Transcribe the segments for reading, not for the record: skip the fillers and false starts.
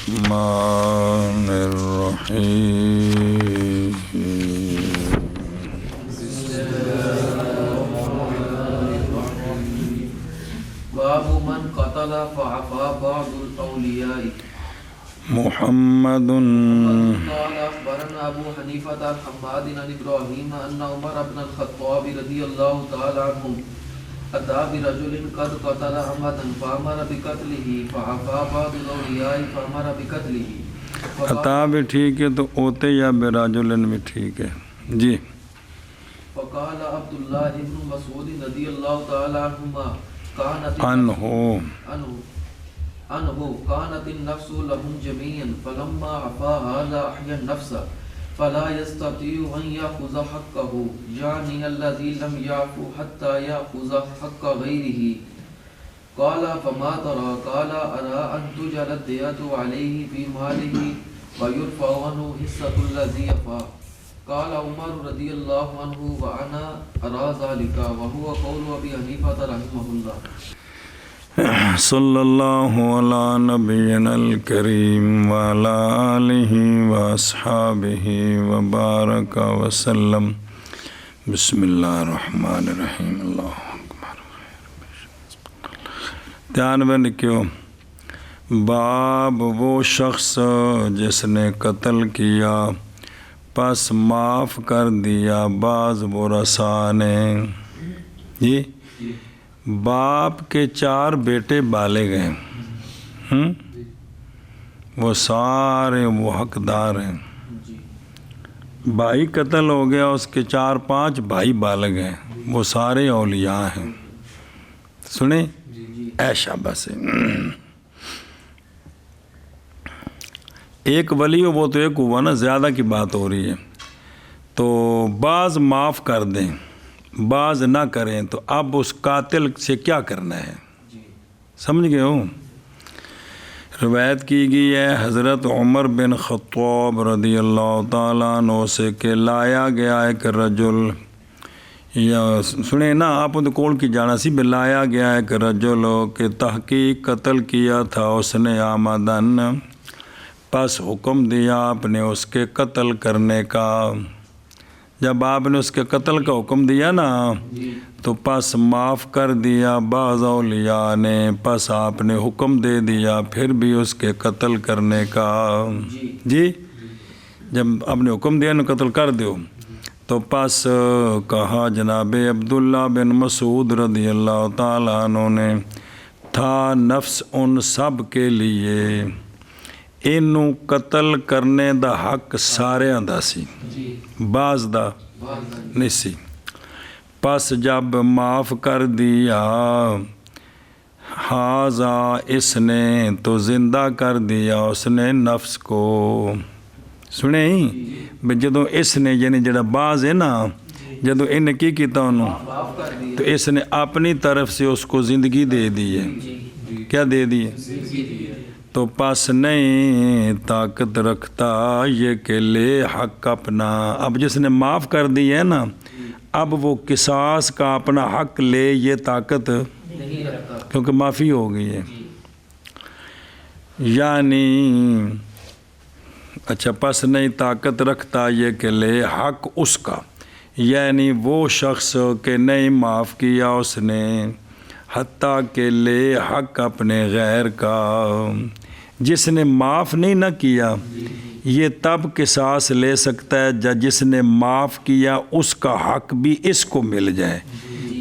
الرحمن الرحیم باب من قتل فعفا بعض الاولیاء محمد قال اخبرنا ابو حنیفة عن حماد عن ابراہیم ان عمر بن الخطاب رضی اللہ تعالی عنہ اتى برجل قد قتل عمدا فامر بقتله فعفا بعض الاولیاء فامر بقتله عطا بھی ٹھیک ہے تو اوتے یا براجلن بھی ٹھیک ہے جی. فقال عبد الله بن مسعود رضی اللہ تعالی عنہما عنه كانت النفس لهم جميعا فلما عفا هذا أحيا النفس فلا يستطيع أن يأخذ حقه يعني الذي لم يعفو حتى يأخذ حق غيره. قال فما ترى؟ قال أرى أن تجعل الدية عليه في ماله ويرفع عنه حصة الذي عفا. قال عمر رضي الله عنه وأنا أرى ذلك وهو قول أبي حنيفة رحمه الله. صلی اللہ علی نبینا الکریم وعلی آلہ واصحابہ وبارک وسلم. بسم اللہ الرحمن الرحیم. اللہ اکبر. دھیان میں لکھو باب وہ شخص جس نے قتل کیا پس معاف کر دیا بعض ورثاء نے. جی باپ کے 4 بیٹے بالغ ہیں وہ سارے وہ حقدار ہیں. بھائی قتل ہو گیا اس کے 4-5 بھائی بالغ ہیں وہ سارے اولیاء ہیں. سنیں ایشا بس ایک ولی ہو وہ تو ایک ہوا نا زیادہ کی بات ہو رہی ہے تو بعض معاف کر دیں بعض نہ کریں تو اب اس قاتل سے کیا کرنا ہے سمجھ گئے ہو. روایت کی گئی ہے حضرت عمر بن خطاب رضی اللہ تعالیٰ عنہ سے کہ لایا گیا ایک رجل یا سنیں نا آپ تو کول کی جانا سی بھی لایا گیا ایک رجل کہ تحقیق قتل کیا تھا اس نے آمدن پس حکم دیا آپ نے اس کے قتل کرنے کا. جب آپ نے اس کے قتل کا حکم دیا نا تو پس معاف کر دیا بعض اولیاء نے پس آپ نے حکم دے دیا پھر بھی اس کے قتل کرنے کا. جی جب آپ نے حکم دیا نا قتل کر دو تو پس کہا جناب عبداللہ بن مسعود رضی اللہ تعالیٰ عنہ نے تھا نفس ان سب کے لیے اینوں قتل کرنے دا حق سارے دا سی بعض دا نہیں سی. پس جب معاف کر دیا ہاضا اس نے تو زندہ کر دیا اس نے نفس کو. سنیں بھئی جدوں اس نے یعنی جڑا بعض ہے نا جدوں انہیں کی کیتا انہوں تو اس نے اپنی طرف سے اس کو زندگی دے دی ہے. کیا دے دی ہے؟ تو پس نہیں طاقت رکھتا یہ کہ لے حق اپنا. اب جس نے معاف کر دی ہے نا اب وہ قصاص کا اپنا حق لے یہ طاقت نہیں رکھتا کیونکہ معافی ہو گئی ہے. یعنی اچھا پس نہیں طاقت رکھتا یہ کہ لے حق اس کا یعنی وہ شخص کہ نہیں معاف کیا اس نے حتیٰ کہ لے حق اپنے غیر کا. جس نے معاف نہیں نہ کیا یہ تب قصاص لے سکتا ہے جس نے معاف کیا اس کا حق بھی اس کو مل جائے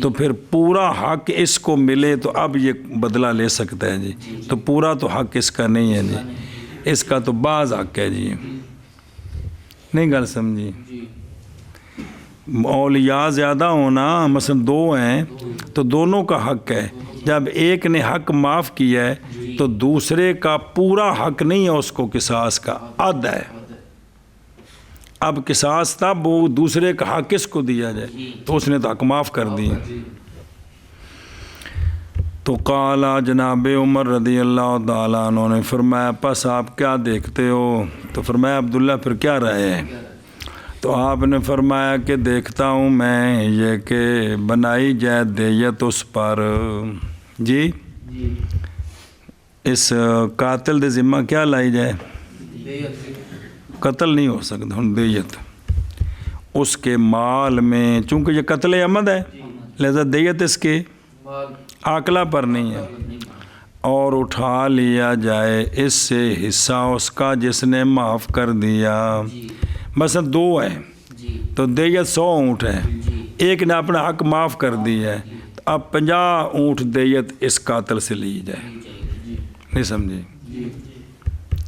تو پھر پورا حق اس کو ملے تو اب یہ بدلہ لے سکتا ہے. جی تو پورا تو حق اس کا نہیں ہے جی اس کا تو بعض حق ہے. جی نہیں گل سمجھی. اولیاء زیادہ ہونا مثلا 2 ہیں تو دونوں کا حق ہے. جب ایک نے حق معاف کیا ہے تو دوسرے کا پورا حق نہیں ہے اس کو قصاص کا آدھا ہے. اب قصاص تب وہ دوسرے کا حق کس کو دیا جائے تو اس نے تو حق معاف کر دی. تو قال جناب عمر رضی اللہ تعالیٰ عنہ نے فرمایا پس آپ کیا دیکھتے ہو؟ تو فرمایا عبداللہ پھر کیا رہے ہیں؟ تو آپ نے فرمایا کہ دیکھتا ہوں میں یہ کہ بنائی جائے دیت اس پر. جی اس قاتل دے ذمہ کیا لائی جائے؟ دیت قتل نہیں ہو سکتا ہوں، دیت اس کے مال میں، چونکہ یہ قتل عمد ہے لہذا دیت اس کے مال عاقلہ پر نہیں ہے، نہیں اور اٹھا لیا جائے اس سے حصہ اس کا جس نے معاف کر دیا۔ جی مثلا 2 ہے جی تو دیت 100 اونٹ ہے، جی ایک نے اپنا حق معاف کر دیا ہے، تو اب 50 اونٹ دیت اس قاتل سے لی جائے، جی نہیں سمجھے؟ جی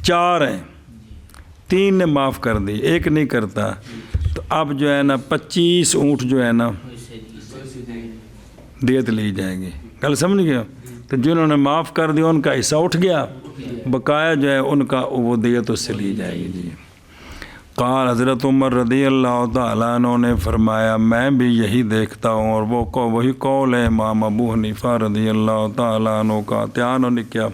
4 ہیں، 3 نے معاف کر دی، ایک نہیں کرتا، تو اب جو ہے نا 25 اونٹ جو ہے نا دیت لی جائے گی۔ گل سمجھ گئے؟ تو جنہوں نے معاف کر دیا ان کا حصہ اٹھ گیا، بقایا جو ہے ان کا وہ دیت اس سے لی جائے گی۔ جی قال حضرت عمر رضی اللہ تعالیٰ عنہ نے فرمایا میں بھی یہی دیکھتا ہوں، اور وہ وہی قول ہے امام ابو حنیفہ رضی اللہ تعالیٰ عنہ کا۔ انہوں نے کیا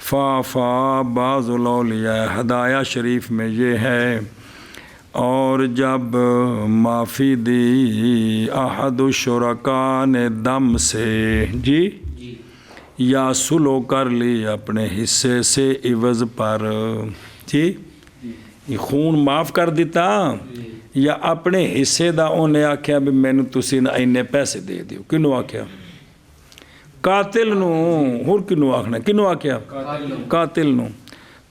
فا بعض الاولیاء، ہدایہ شریف میں یہ ہے، اور جب معافی دی احد الشرکاء نے دم سے، جی یا سلو کر لی اپنے حصے سے عوض پر، جی یہ خون معاف کر دیتا یا اپنے حصے دا انہیں آکھیا بھی مینوں تسی نہ اینے پیسے دے دیو، کنوں آکھیا؟ قاتل نو، ہور کنوں آکھنا، کنوں آکھیا؟ قاتل نو۔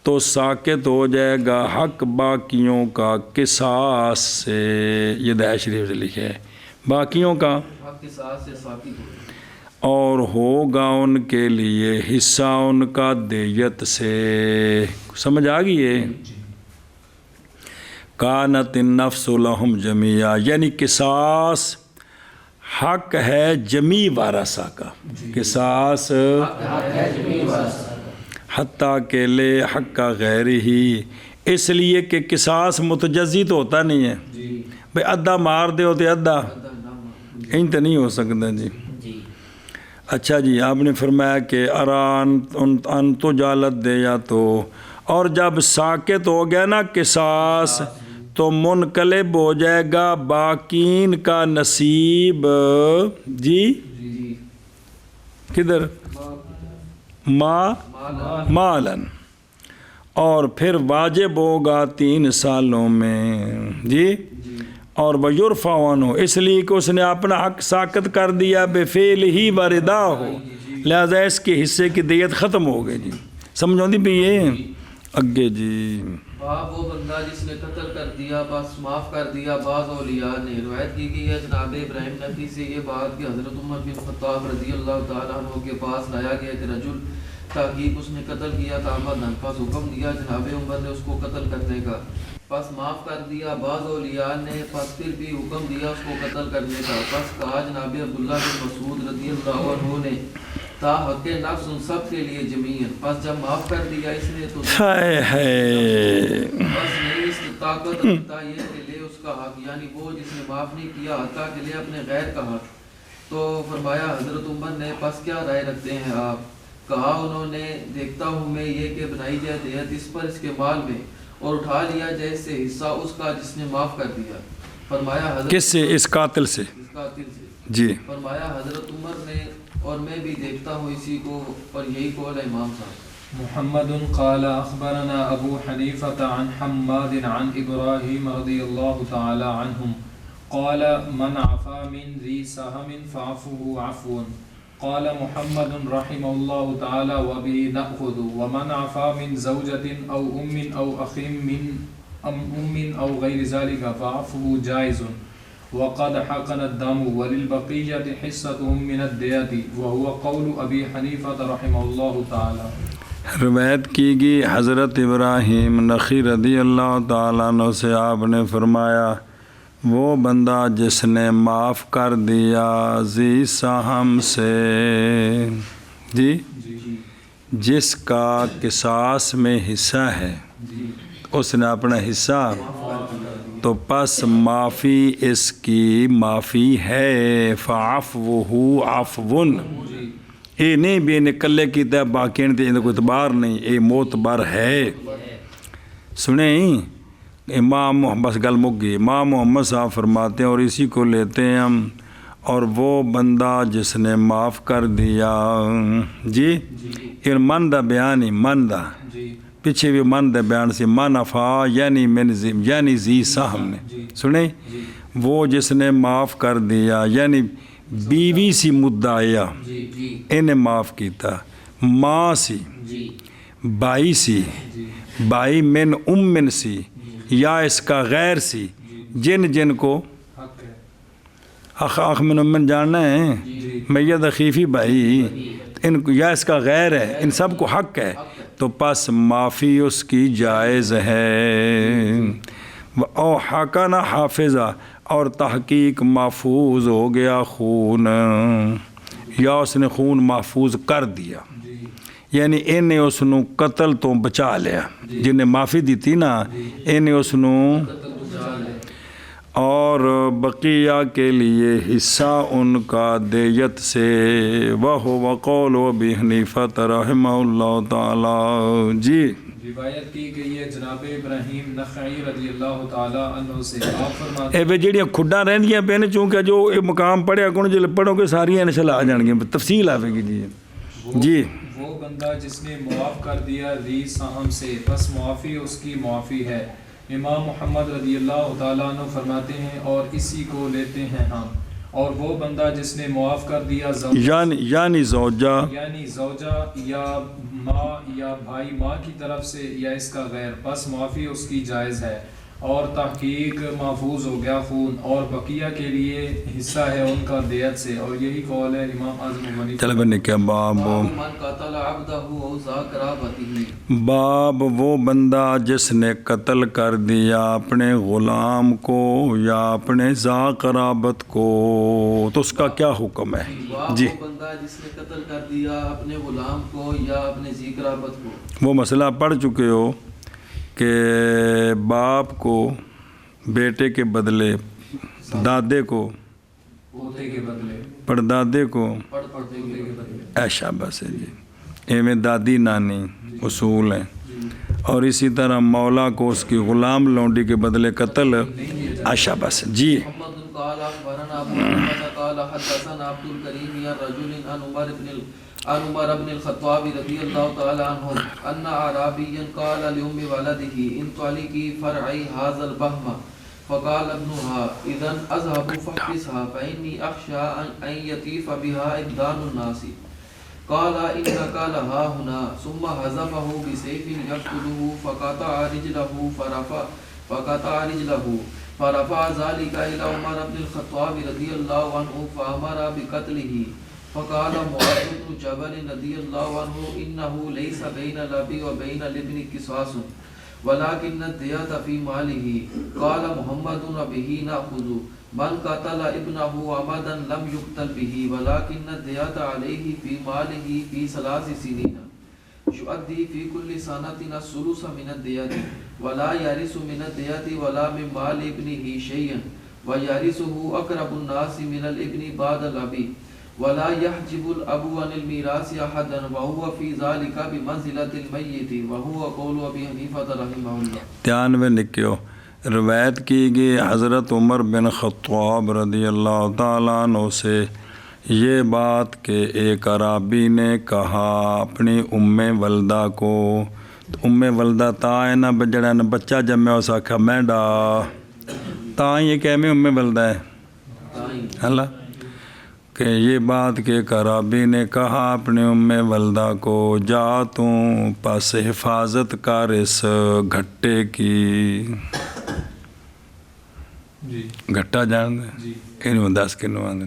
تو ساکت ہو جائے گا حق باقیوں کا قصاص سے، یہ دعائے شریف سے لکھا ہے، باقیوں کا، حق کے ساتھ سے ساقط ہو جائے۔ اور ہوگا ان کے لیے حصہ ان کا دیت سے۔ سمجھ آ گئی ہے؟ کانت النفس لہم جمیعا، یعنی قصاص حق ہے جمی وارثہ کا، قصاص حتیٰ کہ لے حق کا غیر ہی، اس لیے کہ قصاص متجزی تو ہوتا نہیں ہے بھئی ادھا مار دے ہوتے ادھا ان تو نہیں ہو سکتا۔ جی اچھا جی، آپ نے فرمایا کہ اران ان تو جالت دے یا تو، اور جب ساکت ہو گیا نا قصاص تو منقلب ہو جائے گا باقین کا نصیب، جی کدھر؟ مالن، اور پھر واجب ہوگا 3 سالوں میں، جی اور ویرفع عنہ، اس لیے کہ اس نے اپنا حق ساکت کر دیا بے فعل ہی بردا ہو، لہذا اس کے حصے کی دیت ختم ہو گئی۔ جی سمجھو دی بھی یہ اگے جی وہ بندہ جس نے قتل کر دیا بس معاف کر دیا۔ بعض اولیاء نے روایت کی گئی ہے جناب ابراہیم نخعی سے یہ بات کہ حضرت عمر بن خطاب رضی اللہ تعالیٰ عنہ کے پاس لایا گیا کہ رجل تحقیق اس نے قتل کیا تھا، پس حکم دیا جناب عمر نے اس کو قتل کرنے کا، پس معاف کر دیا۔ بعض اولیاء نے پس پھر بھی حکم دیا اس کو قتل کرنے کا، پس کہا جناب عبداللہ بن مسعود رضی اللہ عنہ نے تا حق نفس ان سب کے لیے جمیعاً، پس جب معاف کر دیا اس نے تو بس نہیں اس طاقت رکھتا یہ کہ لے اس کا حق، یعنی وہ جس نے معاف نہیں کیا حتیٰ کہ لے اپنے غیر کا حق۔ تو فرمایا حضرت عمر نے پس کیا رائے رکھتے ہیں آپ؟ کہا انہوں نے دیکھتا ہوں میں یہ کہ بنائی جائے دیت اس پر اس کے مال میں، اور اٹھا لیا جائے اس سے حصہ اس کا جس نے معاف کر دیا۔ فرمایا حضرت کس سے؟ اس قاتل سے، اس قاتل سے۔ جی فرمایا حضرت عمر نے اور میں بھی دیکھتا ہوں اسی کو، اور یہی قول ہے امام صاحب۔ محمد قال أخبرنا أبو حنيفة عن حماد عن إبراهيم رضي الله تعالى عنهم قال من عفا من ذي سهم فعفوه عفو. قال محمد رحمه الله تعالى وبه نأخذ. ومن عفا من زوجة أو أو أخ من أو غير ذلك فعفوه جائز. وقد حقن الدم وللبقية حصتهم من الدية وهو قول أبي حنيفة رحمه الله تعالى. روایت کی گئی حضرت ابراہیم نخعی رضی اللہ تعالیٰ عنہ سے، آپ نے فرمایا وہ بندہ جس نے معاف کر دیا ذی سہم سے، جی جس کا قصاص میں حصہ ہے، اس نے اپنا حصہ، تو پس معافی اس کی معافی ہے، فعفوہ عفون، اے نہیں بھی نکلے کی طرح باقی نہیں، کوئی اعتبار نہیں، اے معتبر ہے۔ سنیں امام محمد، بس گل مک گئی، امام محمد صاحب فرماتے ہیں اور اسی کو لیتے ہیں ہم، اور وہ بندہ جس نے معاف کر دیا. جی یہ من دا بیان ہی من دا جی پیچھے بھی من دا بیان سی. من افا یعنی یعنی زی سہم نے سنے وہ جس نے معاف کر دیا یعنی بیوی سی مدعیا جی جی انہیں معاف کیتا. ماں سی جی بائی سی بائی من امن سی یا اس کا غیر سی جن جن کو حق ہے. اخ من امن جاننا ہے میت خیفی بھائی ان کو یا اس کا غیر ہے ان سب کو حق ہے تو پس معافی اس کی جائز ہے. او حقا نہ حافظہ اور تحقیق محفوظ ہو گیا خون یا اس نے خون محفوظ کر دیا یعنی انہیں اس نو قتل تو بچا لیا جنہیں معافی دیتی نا انہیں اس نو اور بقیہ کے لیے حصہ ان کا دیت سے. وہ قول ابی حنیفہ رحمہ اللہ تعالی. جی روایت کی گئی ہے جناب ابراہیم نخعی رضی اللہ تعالی عنہ سے آپ فرماتے اے جڑیاں کھڈاں رہندیاں پے نے چونکہ جو یہ مقام پڑھیا کون جل پڑھو گے ساری انشاءاللہ آ جان گی تفصیل آوے گی. جی جی وہ بندہ جس نے معاف کر دیا ذی سہم سے بس معافی اس کی معافی ہے. امام محمد رضی اللہ تعالیٰ عنہ فرماتے ہیں اور اسی کو لیتے ہیں ہم. اور وہ بندہ جس نے معاف کر دیا یعنی زوجہ یعنی زوجہ یا ماں یا بھائی ماں کی طرف سے یا اس کا غیر بس معافی اس کی جائز ہے اور تحقیق محفوظ ہو گیا خون اور بقیہ کے لیے حصہ ہے ان کا دیت سے. اور یہی قول ہے امام اعظم ابو حنیفہ. چل بنے کیا باب من قتل عبدہ او ذا قرابتہ باب وہ بندہ جس نے قتل کر دیا اپنے غلام کو یا اپنے ذا قرابت کو تو اس کا کیا حکم ہے. جی وہ بندہ جس نے قتل کر دیا اپنے غلام کو یا اپنے ذی قرابت کو. وہ مسئلہ پڑھ چکے ہو کہ باپ کو بیٹے کے بدلے دادے کو پوتے کے بدلے پردادے کو پڑھتے کے بدلے ایشا بس ہے. جی ایویں دادی نانی اصول ہیں. اور اسی طرح مولا کو اس کی غلام لونڈی کے بدلے قتل ایشا بس. جی محمد قال اخبرنا ابو محمد قال حدثنا عبد الكريم يا رجل عن عمر بن الخطاب رضي الله تعالى عنه ان اعرابيا قال لام ولده انطلقي فرعي هذا البهم فقال ابنها اذا اذهب فاحبسها فاني اخشى ان يطيف بها ابدان الناس. قال انك لها هنا ثم حذفه بسيف يقتله فقطع رجله فرفع ذلك الى عمر بن الخطاب رضي الله عنه فامر بقتله. فقال معاذ بن جبل رضي الله عنه انه ليس بين الاب وبين الابن قصاص ولكن الدية في ماله. قال محمد وبه نأخذ من قتل ابنه عمدا لم يقتل به ولكن الدية عليه في ماله في 3 سنين يؤدي في كل سنة الثلث من الدية ولا يرث من الدية ولا من مال ابنه شيئا ويرثه أقرب الناس من الابن بعد الأب ولا يحجب الأب عن الميراث أحدا وهو في ذلك بمنزلة الميت وهو قول أبي حنيفة رحمه الله. دھیان میں لکھو روایت کی گئی حضرت عمر بن خطاب رضی اللہ تعالیٰ عنہ سے یہ بات کہ ایک عرابی نے کہا اپنی ام ولدہ کو. ام ولدہ تا ہے نا جڑا نا بچہ جمع اس آکھا میں ڈا تا یہ کہ میں ام ولدہ ہے اللہ کہ یہ بات کہ ایک عرابی نے کہا اپنے ام ولدہ کو جا توں پس حفاظت کر اس گھٹے کی. جی گھٹا جان دے جی انہوں 10 کنو آدھے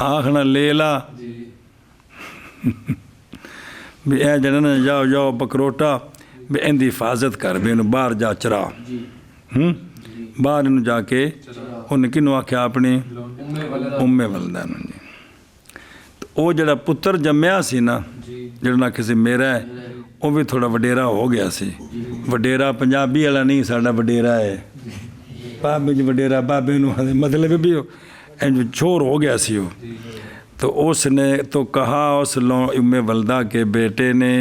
آخنا لیلا جی بھی اے جنہ جاؤ جاؤ پکروٹا بھی ان دی حفاظت کر بھی انہوں باہر جا چرا باہر انہوں جا کے انہیں کنوں آکھیا اپنی ام ولدہ نوں. جی تو او جڑا پتر جمعیا سی نا جڑا نہ کسی میرا ہے وہ بھی تھوڑا وڈیرا ہو گیا سی. وڈیرا پنجابی والا نہیں ساڈا وڈیرا ہے بابے جی وڈیرا بابے نوں مطلب بھی چھوڑ ہو گیا سی وہ. تو اس نے تو کہا اس ام ولدہ کے بیٹے نے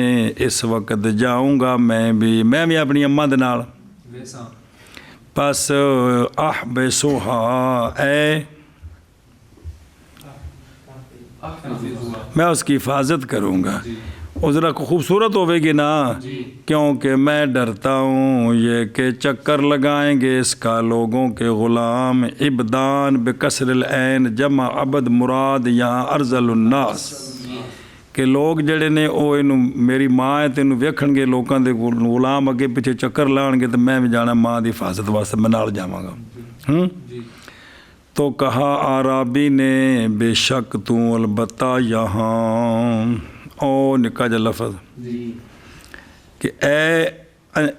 اس وقت جاؤں گا میں بھی اپنی اماں دے نال پس احبسھا اے میں اس کی حفاظت کروں گا. وہ ذرا خوبصورت ہوے گی نا, کیونکہ میں ڈرتا ہوں یہ کہ چکر لگائیں گے اس کا لوگوں کے غلام. ابدان بکسر العین جمع عبد مراد یہاں ارذل الناس, کہ لوگ جڑے نے وہ میری ماں ہے تو ویکھن گے لوگوں دے غلام اگے پیچھے چکر لان گے تو میں بھی جانا ماں دی حفاظت واسطے میں نال جاواں گا. تو کہا عرابی نے بے شک تو البتہ یہاں, او نکا جا لفظ کہ اے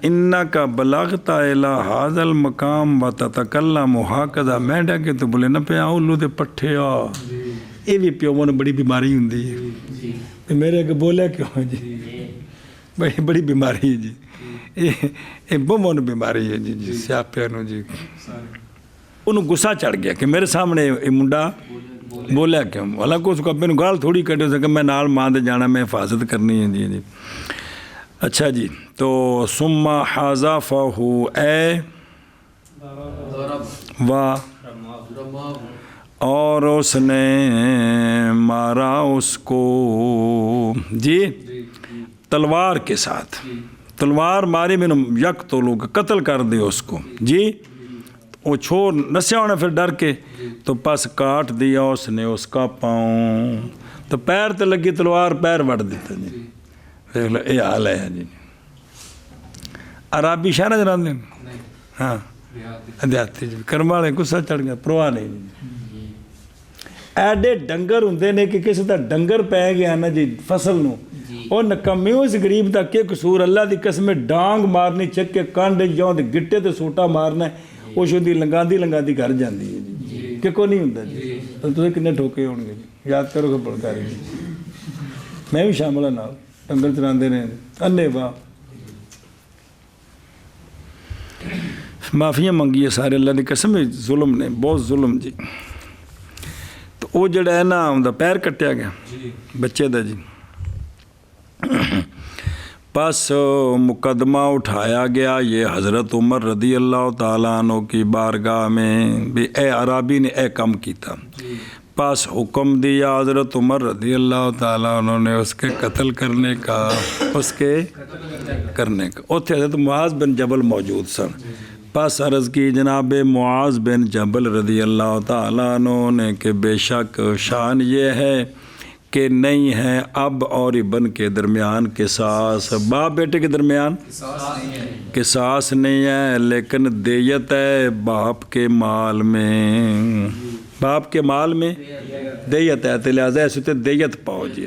انکا بلغتا الی ھذا المقام وتتکلم ھکذا, میں ڈاکے تو بولے نہ پیا اولو تے پٹھے آ. یہ بھی پیو نے بڑی بیماری ہوں ہے, میرے اگے بولیا کیوں جی, بڑی بیماری ہے جی, یہ بمون بیماری ہے جی سیاپیا نو جی. انہوں غصہ چڑھ گیا کہ میرے سامنے یہ منڈا بولیا کیوں, حالانکہ اس کو اپنے گال تھوڑی کٹے سکے, میں نال ماں دے جانا, میں حفاظت کرنی ہے جی. اچھا جی, تو ثم حذفہ اے واہ, اور اس نے مارا اس کو جی تلوار کے ساتھ, تلوار ماری میں یک تو لوگ قتل کر دے اس کو جی. وہ چھوڑ نسیا ہونا پھر ڈر کے, تو پس کاٹ دیا اس نے اس کا پاؤں, تو پیر تے لگی تلوار, پیر وڑ دیتا جی. دیکھ لو یہ حال ہے جی. عرابی شہر جناب دیں ہاں دیہاتی جی, کرم والے غصہ چڑھ گیا, پرواہ نہیں جی. ایڈے ڈنگر ہوں نے کہ کسی دا ڈنگر پہ گیا نا جی فصل نو, اور نکمی اس غریب دا کہ قصور, اللہ دی قسم ڈانگ مارنی چک کے کانڈ جاؤں دے گٹے تے سوٹا مارنا ہے, وہ شدی لنگاندی گھر جاندی ہے جی, کہ کو نہیں ہوتا جی. تو تُسے کنے ٹھوکے ہون گے جی, یاد کرو کہ بڑکاری جی. میں بھی شامل ہوں, ڈنگر چراندے نے انے واہ, معافیاں منگی ہے سارے اللہ دی قسم, ظلم نے بہت ظلم جی. تو وہ جڑا ہے نا ان دا پیر کٹیا گیا بچے دا جی. پس مقدمہ اٹھایا گیا یہ حضرت عمر رضی اللہ تعالیٰ عنہ کی بارگاہ میں, بھی اے عرابی نے اے کم کیتا. پس حکم دیا حضرت عمر رضی اللہ تعالیٰ عنہ نے اس کے قتل کرنے کا, اس کے کرنے کا. اتھے حضرت معاذ بن جبل موجود سن. پس عرض کی جناب معاذ بن جبل رضی اللہ تعالیٰ عنہ نے کہ بے شک شان یہ ہے کہ نہیں ہے اب اور ابن کے درمیان قصاص, باپ بیٹے کے درمیان قصاص نہیں ہے, لیکن دیت ہے باپ کے مال میں, باپ کے مال میں دیت ہے, تو لہٰذا ایسے تے دیت پاؤ جی.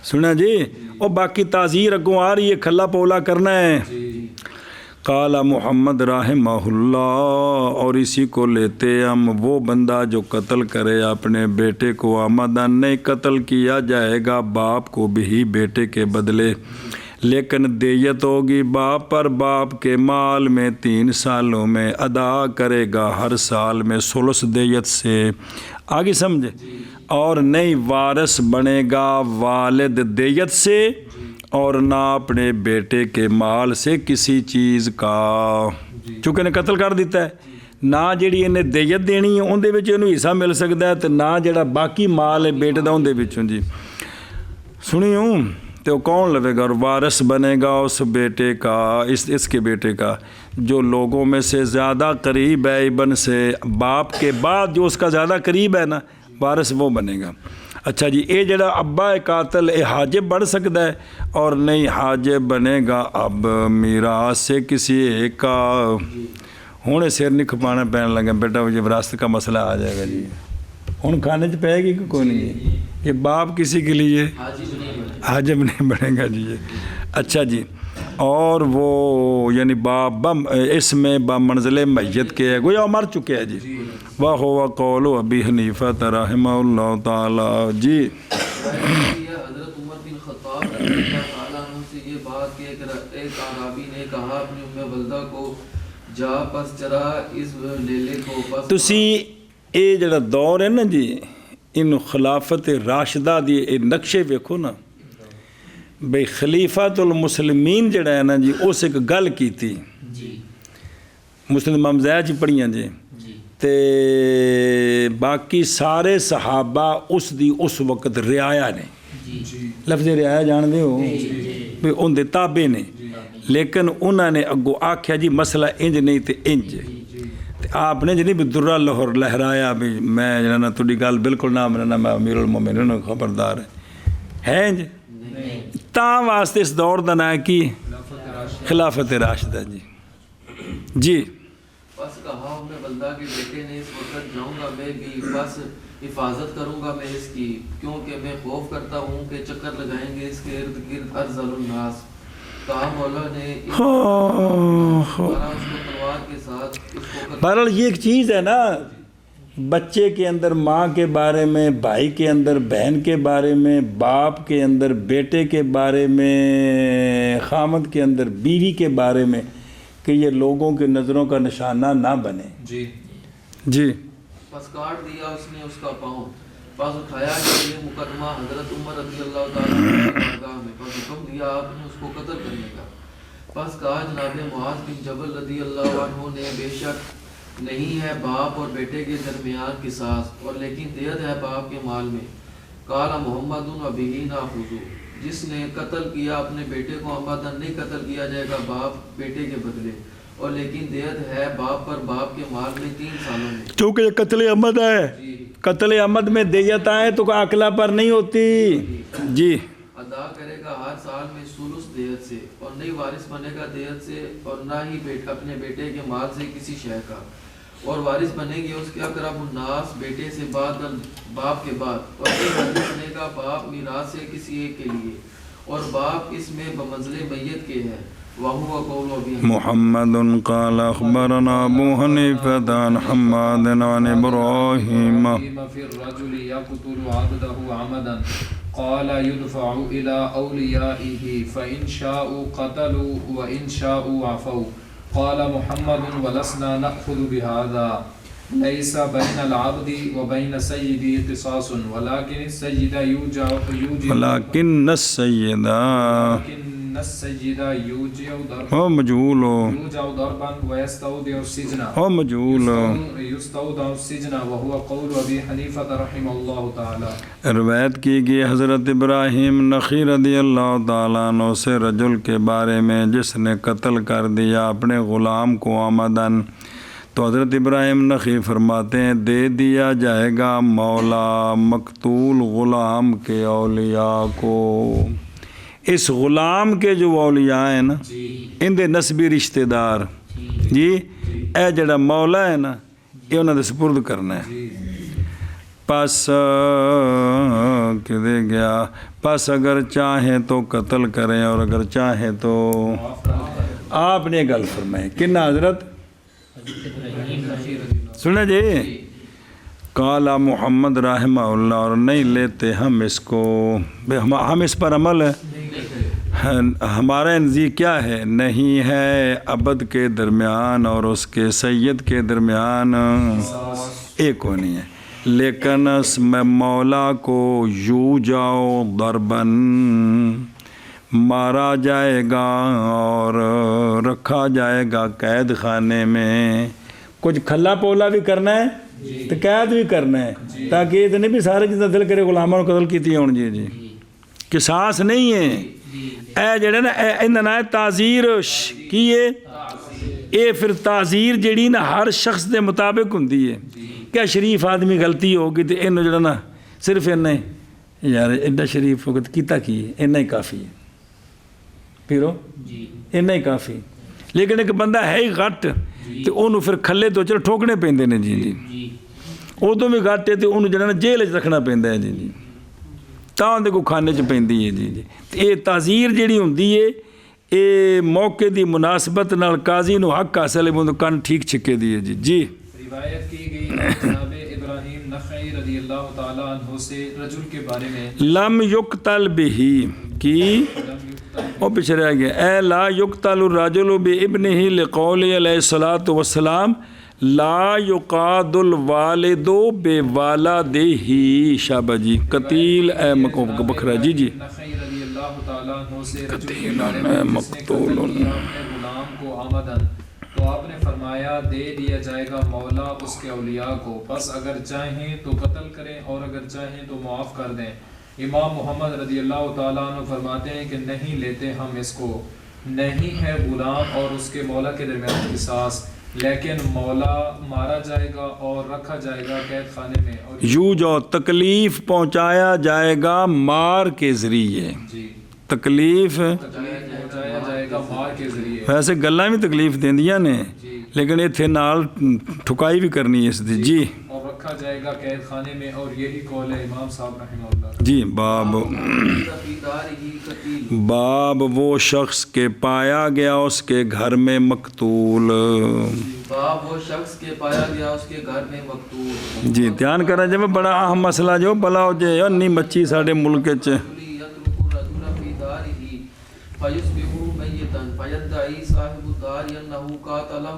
سنا جی, اور باقی تعزیر اگوں آ رہی ہے, کھلا پولا کرنا ہے. قال محمد رحمہ اللہ, اور اسی کو لیتے ہم, وہ بندہ جو قتل کرے اپنے بیٹے کو آمدن, نہیں قتل کیا جائے گا باپ کو بھی بیٹے کے بدلے, لیکن دیت ہوگی باپ پر باپ کے مال میں 3 سالوں میں, ادا کرے گا ہر سال میں ثلث دیت سے. آگے سمجھے, اور نہیں وارث بنے گا والد دیت سے, اور نہ اپنے بیٹے کے مال سے کسی چیز کا, چونکہ انہیں قتل کر دیتا ہے, نہ جیڑی انہیں دیت دینی ہے اندے وچ انہوں حصہ مل سکتا ہے, تو نہ جڑا باقی مال ہے بیٹے دا اندے وچوں جی. سنی ہوں تو کون لوے گا, اور وارث بنے گا اس بیٹے کا, اس کے بیٹے کا جو لوگوں میں سے زیادہ قریب ہے ابن سے, باپ کے بعد جو اس کا زیادہ قریب ہے نا وارث, وہ بنے گا. اچھا جی, یہ جڑا ابا قاتل یہ حاجب بڑھ سکتا ہے, اور نہیں حاجب بنے گا اب میراث سے کسی ایک کا. ہوں سر نہیں کھپانا پہن لگا بیٹا, یہ وراثت کا مسئلہ آ جائے گا جی. ہوں کھانے سے پائے گی کہ کوئی نہیں, یہ باپ کسی کے لیے حاجب نہیں بنے گا جی. اچھا جی, اور وہ یعنی باپ اس میں بمنزل میت کے ہے, گویا مر چکے ہیں جی. واہ ہوا قول ابی حنیفہ رحمہ اللہ تعالیٰ جی. حضرت عمر بن خطاب رضی اللہ تعالیٰ عنہ سے یہ بات کہ ایک عرابی نے کہا اپنی ام ولدہ کو, جا پس چرا اس لیلے کو پس. تسی یہ جڑا دور ہے نا جی, ان خلافت راشدہ دی نقشے ویکھو نا, بھئی خلیفۃ المسلمین جڑا ہے نا جی, اس ایک گل کی تھی مسند امام زید چ پڑھیاں جی تے باقی سارے صحابہ اس دی اس وقت رعایا نے لفظ رعایا جان دے ہو بھی ان دے تابع نے لیکن انہوں نے اگوں آکھیا جی مسئلہ انج نہیں تے انج آپ نے جی بھی درہ لاہور لہرایا بھی میں جانا تھوڑی گل بالکل نہ مننا میں امیر المومنین خبردار ہے انج تاں واسطے اس دور دا نام کی خلافت راشدہ جی بس کہا میں بندہ کے بیٹے نے اس وقت جاؤں گا میں بھی بس حفاظت کروں گا میں اس کی کیونکہ میں خوف کرتا ہوں کہ چکر لگائیں گے اس کے ارد گرد ارذل الناس کہا مولا نے اس کو تلوار کے ساتھ بہرحال یہ ایک چیز ہے نا بچے کے اندر ماں کے بارے میں بھائی کے اندر بہن کے بارے میں باپ کے اندر بیٹے کے بارے میں خامد کے اندر بیوی کے بارے میں کہ یہ لوگوں کی نظروں کا نشانہ نہ بنے جی پس کاٹ دیا اس نے اس کا پاؤں پس اٹھایا کہ یہ مقدمہ حضرت عمر رضی اللہ تعالیٰ عنہ کی بارگاہ میں پس حکم دیا آپ نے اس کو قتل کرنے کا پس کہا جناب معاذ بن جبل رضی اللہ عنہ نے بے شک نہیں ہے باپ اور بیٹے کے درمیان قصاص اور لیکن دیت ہے باپ کے مال میں قال محمد و بہ ناخذ جس نے قتل کیا اپنے بیٹے کو عمدن نہیں قتل کیا جائے گا باپ بیٹے کے بدلے اور لیکن دیت ہے باپ پر باپ کے مال میں 3 سالوں میں چونکہ یہ قتل عمد ہے قتل عمد میں دیت آئے تو عقلہ پر نہیں ہوتی جی ادا کرے گا ہر سال میں ثلث دیت سے اور نہیں وارث بنے گا دیت سے اور نہ ہی اپنے بیٹے کے مال سے کسی شے کا اور وارث بنے گے اس کے اقرب الناس بیٹے سے بعد باپ کے بعد اور نہیں وارث بنے گا باپ میراث سے کسی ایک کے لیے اور باپ اس میں بمنزلِ میت کے ہے وهو قول ابي محمد قال اخبرنا ابو حنیفہ عن حماد عن ابراہیم في الرجل يقتل عبده عمدا قال يدفع الى اوليائه فان شاءوا قتلوا وان شاءوا عفوا قال محمد ولسنا ناخذ بهذا ليس بين العبد وبين سيده قصاص ولكن السيد ولكن السيد يوجع ضربا هو مجهول يوجع ضربا ويستودع السجن هو مجهول يستودع السجن وهو قول ابي حنیفہ رحمہ اللہ تعالی روایت کی گئی حضرت ابراہیم نخعی رضی اللہ تعالیٰ عنہ سے رجل کے بارے میں جس نے قتل کر دیا اپنے غلام کو عمدن تو حضرت ابراہیم نخعی فرماتے ہیں دے دیا جائے گا مولا مقتول غلام کے اولیاء کو اس غلام کے جو اولیاء ہیں نا ان دے نسبی رشتہ دار جی اے جڑا مولا ہے نا یہ انہوں نے سپرد کرنا ہے پس کہ دے گیا پس اگر چاہیں تو قتل کریں اور اگر چاہیں تو آپ نے گل فرمائے کنہ حضرت سنیں جی قال محمد رحمہ اللہ اور نہیں لیتے ہم اس کو ہم اس پر عمل ہے ہمارا نزدیک کیا ہے نہیں ہے عبد کے درمیان اور اس کے سید کے درمیان ایک ہو نہیں ہے لیکن میں مولا کو یوں جاؤ ضربن مارا جائے گا اور رکھا جائے گا قید خانے میں کچھ کھلا پولا بھی کرنا ہے تو قید بھی کرنا ہے تاکہ یہ تو نہیں بھی سارے جتنا دل کرے غلاموں کو قتل کیتی ہوں جی قصاص نہیں ہے اے جڑے نا انہاں نے تعزیر کی ہے اے پھر تعزیر جڑی نا ہر شخص دے مطابق ہوندی ہے کیا شریف آدمی غلطی ہوگی تو انہوں جڑا نا صرف انہیں یار ایڈا شریف ہوگا تو کیتا کی ہے انہیں ہی کافی ہے پھرو انہیں ہی کافی لیکن ایک بندہ ہے ہی غٹ تو انہوں پھر کھلے تو چلو ٹھوکنے پیندے نے جی وہ تو بھی غٹ ہے تو انہوں جڑا نا جیل رکھنا پیندا ہے جی تاں دے کو کھانے چ پیندی ہے جی یہ تعزیر جڑی ہوندی ہے یہ موقع دی مناسبت نال قاضی نو حق حاصل ہے بندو کن ٹھیک چھکے دی ہے جی روایت کی گئی جناب ابراہیم نخعی رضی اللہ تعالیٰ عنہ سے رجل کے بارے میں لم یقتل بہی کی وہ پیچھے رہ گیا اے لا یقتل الرجل بابنہ لقول علیہ الصلوۃ والسلام لا یقاد الوالد بوالدہ شابہ جی قتیل اے بکرا جی نخعی رضی اللہ تعالیٰ عنہ سے رجل کے بارے میں جس نے قتل کیا اپنے غلام کو عمدن تو تو آپ نے فرمایا دے دیا جائے گا مولا اس کے اولیاء کو، بس اگر چاہیں تو قتل کریں اور اگر چاہیں تو معاف کر دیں۔ امام محمد رضی اللہ تعالیٰ عنہ فرماتے ہیں کہ نہیں لیتے ہم اس کو، نہیں ہے غلام اور اس کے مولا کے درمیان قصاص، لیکن مولا مارا جائے گا اور رکھا جائے گا قید خانے میں، اور یوں جو تکلیف پہنچایا جائے گا مار کے ذریعے، جی تکلیف پہنچایا جائے گا مار کے ذریعے۔ ویسے گلاں بھی تکلیف دیندیاں نے جی لیکن اتنے نال ٹھکائی بھی کرنی ہے اس دی۔ جی اور رکھا جائے گا قید خانے میں، اور یہی قول ہے امام صاحب رحمہ اللہ کا۔ جی باب وہ شخص کے پایا گیا اس کے گھر میں مقتول۔ باب وہ شخص کے پایا گیا اس کے گھر میں مقتول۔ جی دھیان کرنا جب بڑا اہم مسئلہ جو بلا ہو جائے نہیں مچھی ساڑھے ملک چ انہو قاتلہ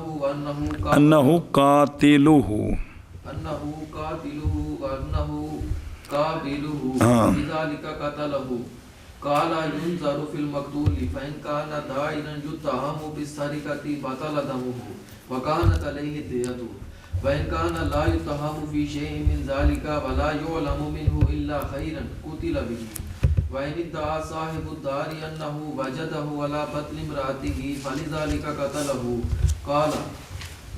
لذلك قتله قال ينظر في المقتول فإن كان داعيا يتهم بالسرقة بطل دمه وكانت عليه الدية وإن كان لا يتهم في شيء من ذلك ولا يعلم منه إلا خيرا قتل به وإن ادعى صاحب الدار أنه وجده على قتل امرأته فلذلك قتله قال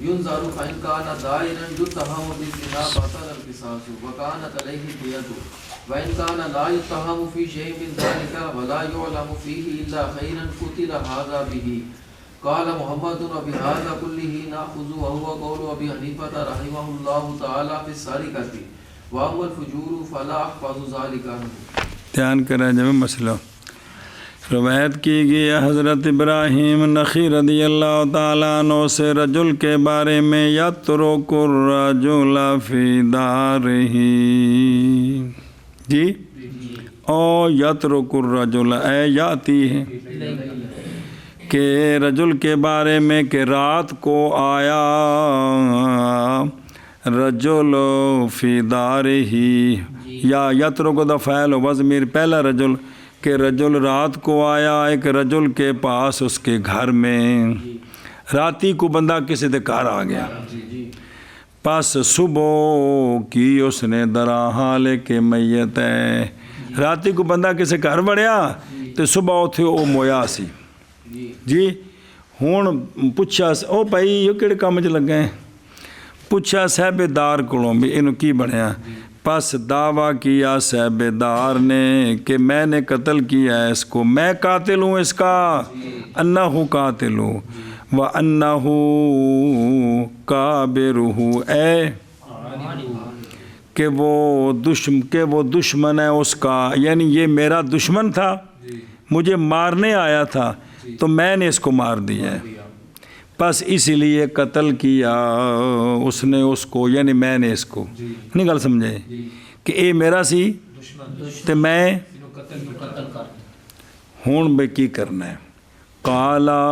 ينظر فإن كان داعيا يتهم بالزنا بطل القصاص وكانت عليه الدية وإن كان لا يتهم في شيء من ذلك ولا يعلم فيه إلا خيرا قتل هذا به قال محمد وبهذا كله نأخذ وهو قول أبي حنيفة رحمه الله تعالى في السرقة وأما الفجور فلا أحفظ ذلك عنه۔ دھیان کریں جب مسئلہ روایت کی گئی حضرت ابراہیم نخعی رضی اللہ تعالیٰ عنہ سے رجل کے بارے میں یترک الرجل فی دارہ، جی او یترک الرجل اے یاتی ہے کہ رجل کے بارے میں کہ رات کو آیا رجل فی دارہ، یا یترک دا فعل و ضمیر پہلا رجل کہ رجل رات کو آیا ایک رجل کے پاس اس کے گھر میں، راتی کو بندہ کسی دے گھر آ گیا، پس صبح کی اس نے درا حال کے میت ہے، راتی کو بندہ کسی گھر بڑھیا تو صبح اتھے او مویا سی جی ہون پچھا او بھائی یہ کہڑے کام چ لگے ہیں، پچھا صاحب دار کولوں بھی انہوں کی بنیا، پس دعویٰ کیا صاحب دار نے کہ میں نے قتل کیا ہے اس کو، میں قاتل ہوں اس کا، انہو قاتل ہوں وَأَنَّهُ كَابِرُهُ اے کہ وہ دشمن ہے اس کا، یعنی یہ میرا دشمن تھا مجھے مارنے آیا تھا تو میں نے اس کو مار دیا ہے، بس اسی لیے قتل کیا اس نے اس کو، یعنی میں نے اس کو، نہیں گل سمجھے کہ اے میرا سی تو میں ہون بے کی کرنا ہے۔ قالا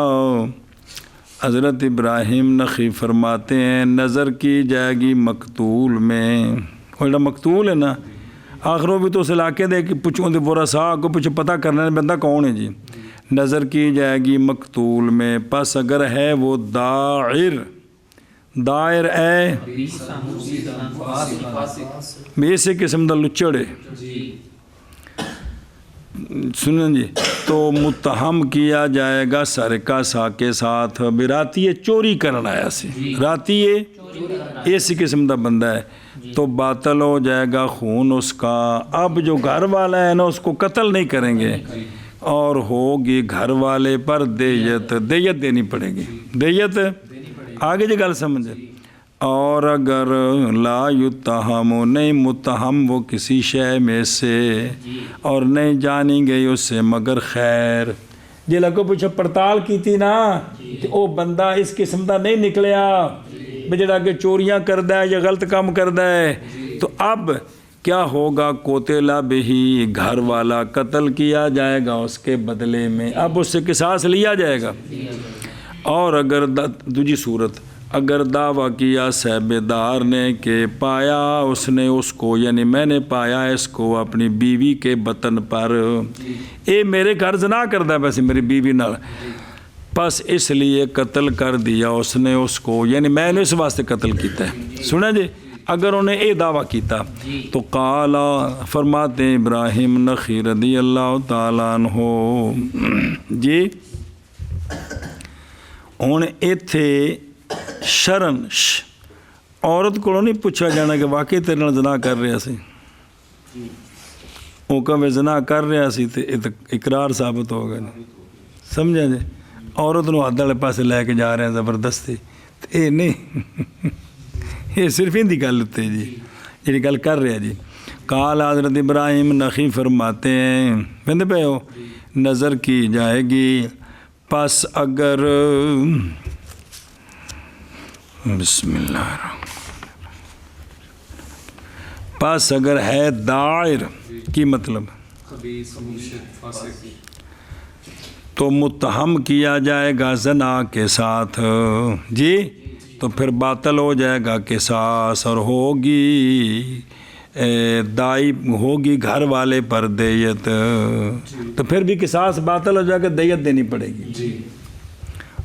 حضرت ابراہیم نخعی فرماتے ہیں نظر کی جائے گی مقتول میں، وہ مقتول ہے نا آخروں بھی تو اس علاقے دے کہ پچھوں دے برا سا کو پچھو پتہ کرنا ہے بندہ کون ہے جی، نظر کی جائے گی مقتول میں، پس اگر ہے وہ دائر ہے بیسے قسم دا لچڑے سنیں جی تو متہم کیا جائے گا سرقہ سا کے ساتھ، براتی چوری کرنا آیا سی، راتی ایسی قسم دا بندہ ہے تو باطل ہو جائے گا خون اس کا۔ اب جو گھر والا ہے نا اس کو قتل نہیں کریں گے اور ہوگی گھر والے پر دیت دینی پڑے گی، دیت آگے جی گل سمجھے۔ اور اگر لا یتہم نہیں متہم وہ کسی شے میں سے اور نہیں جانی گئی اس سے مگر خیر، جی لگو پوچھو پڑتال کی تھی نا کہ او بندہ اس قسم دا نہیں نکلیا بجڑا کہ چوریاں کردہ ہے یا غلط کام کردہ ہے، تو اب کیا ہوگا قتل بہی گھر والا قتل کیا جائے گا اس کے بدلے میں، اب اس سے قصاص لیا جائے گا۔ اور اگر دوسری صورت اگر دعویٰ کیا صاحب دار نے کہ پایا اس نے اس کو، یعنی میں نے پایا اس کو اپنی بیوی کے بطن پر، اے میرے گھر زنا کردہ ویسے میری بیوی نال، بس اس لیے قتل کر دیا اس نے اس کو، یعنی میں نے اس واسطے قتل کیتا ہے. سنا جی، اگر انہیں یہ دعویٰ کیتا تو قال فرماتے ہیں ابراہیم نخعی رضی اللہ تعالیٰ عنہ جی ہوں ایتھے شرن عورت کو نہیں پوچھا جانا کہ واقعی تیرے نال زنا کر رہا سی، وہ کبھی زنا کر رہا سی تو اقرار ثابت ہو گیا. سمجھا جی، عورت نو حد والے پاسے لے کے جا رہے ہیں زبردستی، یہ نہیں، یہ صرف ان کی گل اتنے جی جی گل کر رہے جی. قال حضرت ابراہیم نخعی فرماتے ہیں کہتے پہ ہو نظر کی جائے گی پس اگر بسم اللہ الرحمن پس اگر ہے دائر کی مطلب تو متہم کیا جائے گا زنا کے ساتھ جی، تو پھر باطل ہو جائے گا قصاص اور ہوگی دائی ہوگی گھر والے پر دیت، تو پھر بھی قصاص باطل ہو جائے گا، دیت دینی پڑے گی.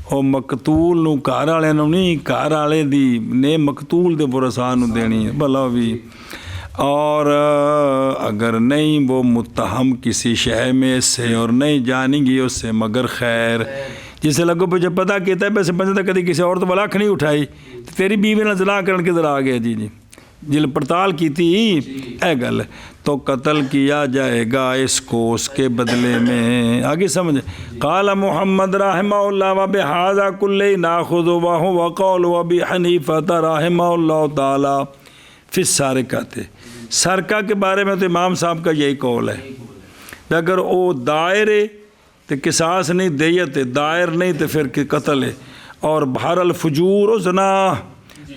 اور مقتول نو گھر والے نو نہیں، گھر والے دی نے مقتول دے ورثاء نو دینی ہے بھلا بھی. اور اگر نہیں وہ متہم کسی شے میں سے اور نہیں جانی گی اس سے مگر خیر، جسے لگو پہ جب پتہ کیتا ہے پیسے پنجہ کدی کسی عورت والا اکھ نہیں اٹھائی تو تیری بیوی نہ زنا کرن کے ذرا آ گیا جی جل پڑتال کی تھی اے گل تو قتل کیا جائے گا اس کو اس کے بدلے میں. آگے سمجھ قال محمد رحمہ اللہ وبہذا کلہ ناخذ وهو قول ابی حنیفہ رحمہ اللہ تعالی فی السارقۃ. سرقہ کے بارے میں تو امام صاحب کا یہی قول ہے، اگر وہ دائرے تو قصاص نہیں، دیت دائر نہیں تو پھر قتل ہے. اور بہر الفجور و زنا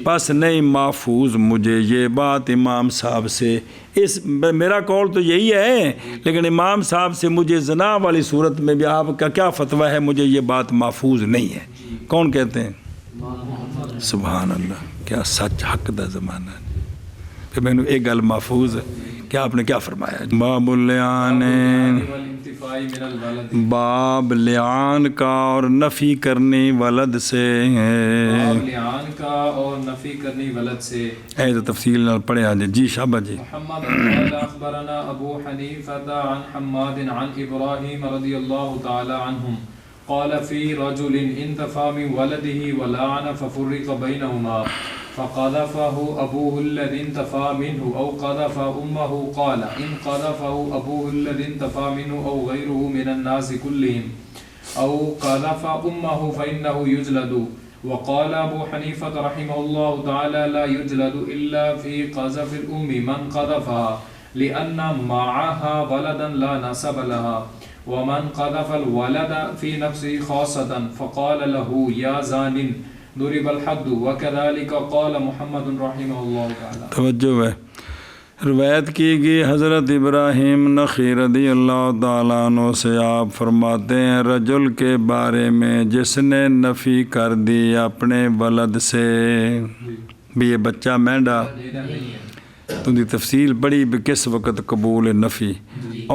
بس نہیں محفوظ مجھے یہ بات امام صاحب سے، اس میرا قول تو یہی ہے لیکن امام صاحب سے مجھے زنا والی صورت میں بھی آپ کا کیا فتویٰ ہے، مجھے یہ بات محفوظ نہیں ہے. کون کہتے ہیں؟ سبحان اللہ، کیا سچ حق دا زمانہ ہے. پھر میں نے ایک گل محفوظ ہے کہ آپ نے کیا فرمایا. باب اللعان، باب لعان کا اور نفی کرنے ولد سے ہے. باب لعان کا اور نفی کرنے ولد سے اے تو تفصیل نال پڑھے آج جی شابہ جی. محمد قال اخبرنا ابو حنیفہ عن حماد عن ابراہیم رضی اللہ تعالی عنہم قال فی رجل انتفى من ولده ولعن ففرق بینہما فقذفه أبوه الذي انتفى منه أو قذف أمه قال إن قذفه أبوه الذي انتفى منه أو غيره من الناس كلهم أو قذف أمه فإنه يجلد. وقال أبو حنيفة رحمه الله تعالى لا يجلد إلا في قذف الأم من قذفها لأن معها ولدا لا نسب لها، ومن قذف الولد في نفسه خاصة فقال له يا زان ضرب الحد وكذلك قال محمد رحمہ اللہ تعالی. توجہ ہے، روایت کی گئی حضرت ابراہیم نخعی رضی اللہ تعالیٰ عنہ سے، آپ فرماتے ہیں رجل کے بارے میں جس نے نفی کر دی اپنے ولد سے، بھی یہ بچہ مینڈا تو دی تفصیل پڑھی بھی کس وقت قبول نفی،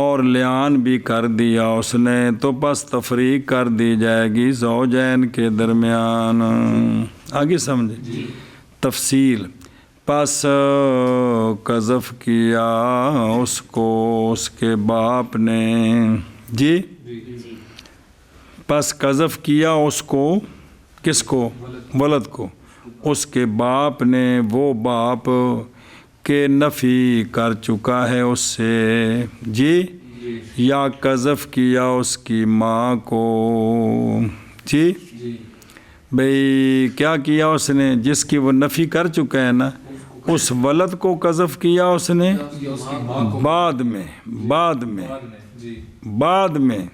اور لعان بھی کر دیا اس نے تو پس تفریق کر دی جائے گی زوجین کے درمیان. آگے سمجھے تفصیل. پس قذف کیا اس کو اس کے باپ نے جی، پس قذف کیا اس کو کس کو؟ ولد کو. اس کے باپ نے، وہ باپ کہ نفی کر چکا ہے اس سے جی، یا قذف کیا اس کی ماں کو جی. بھئی کیا کیا اس نے جس کی وہ نفی کر چکا ہے نا، اس ولد کو قذف کیا اس نے بعد میں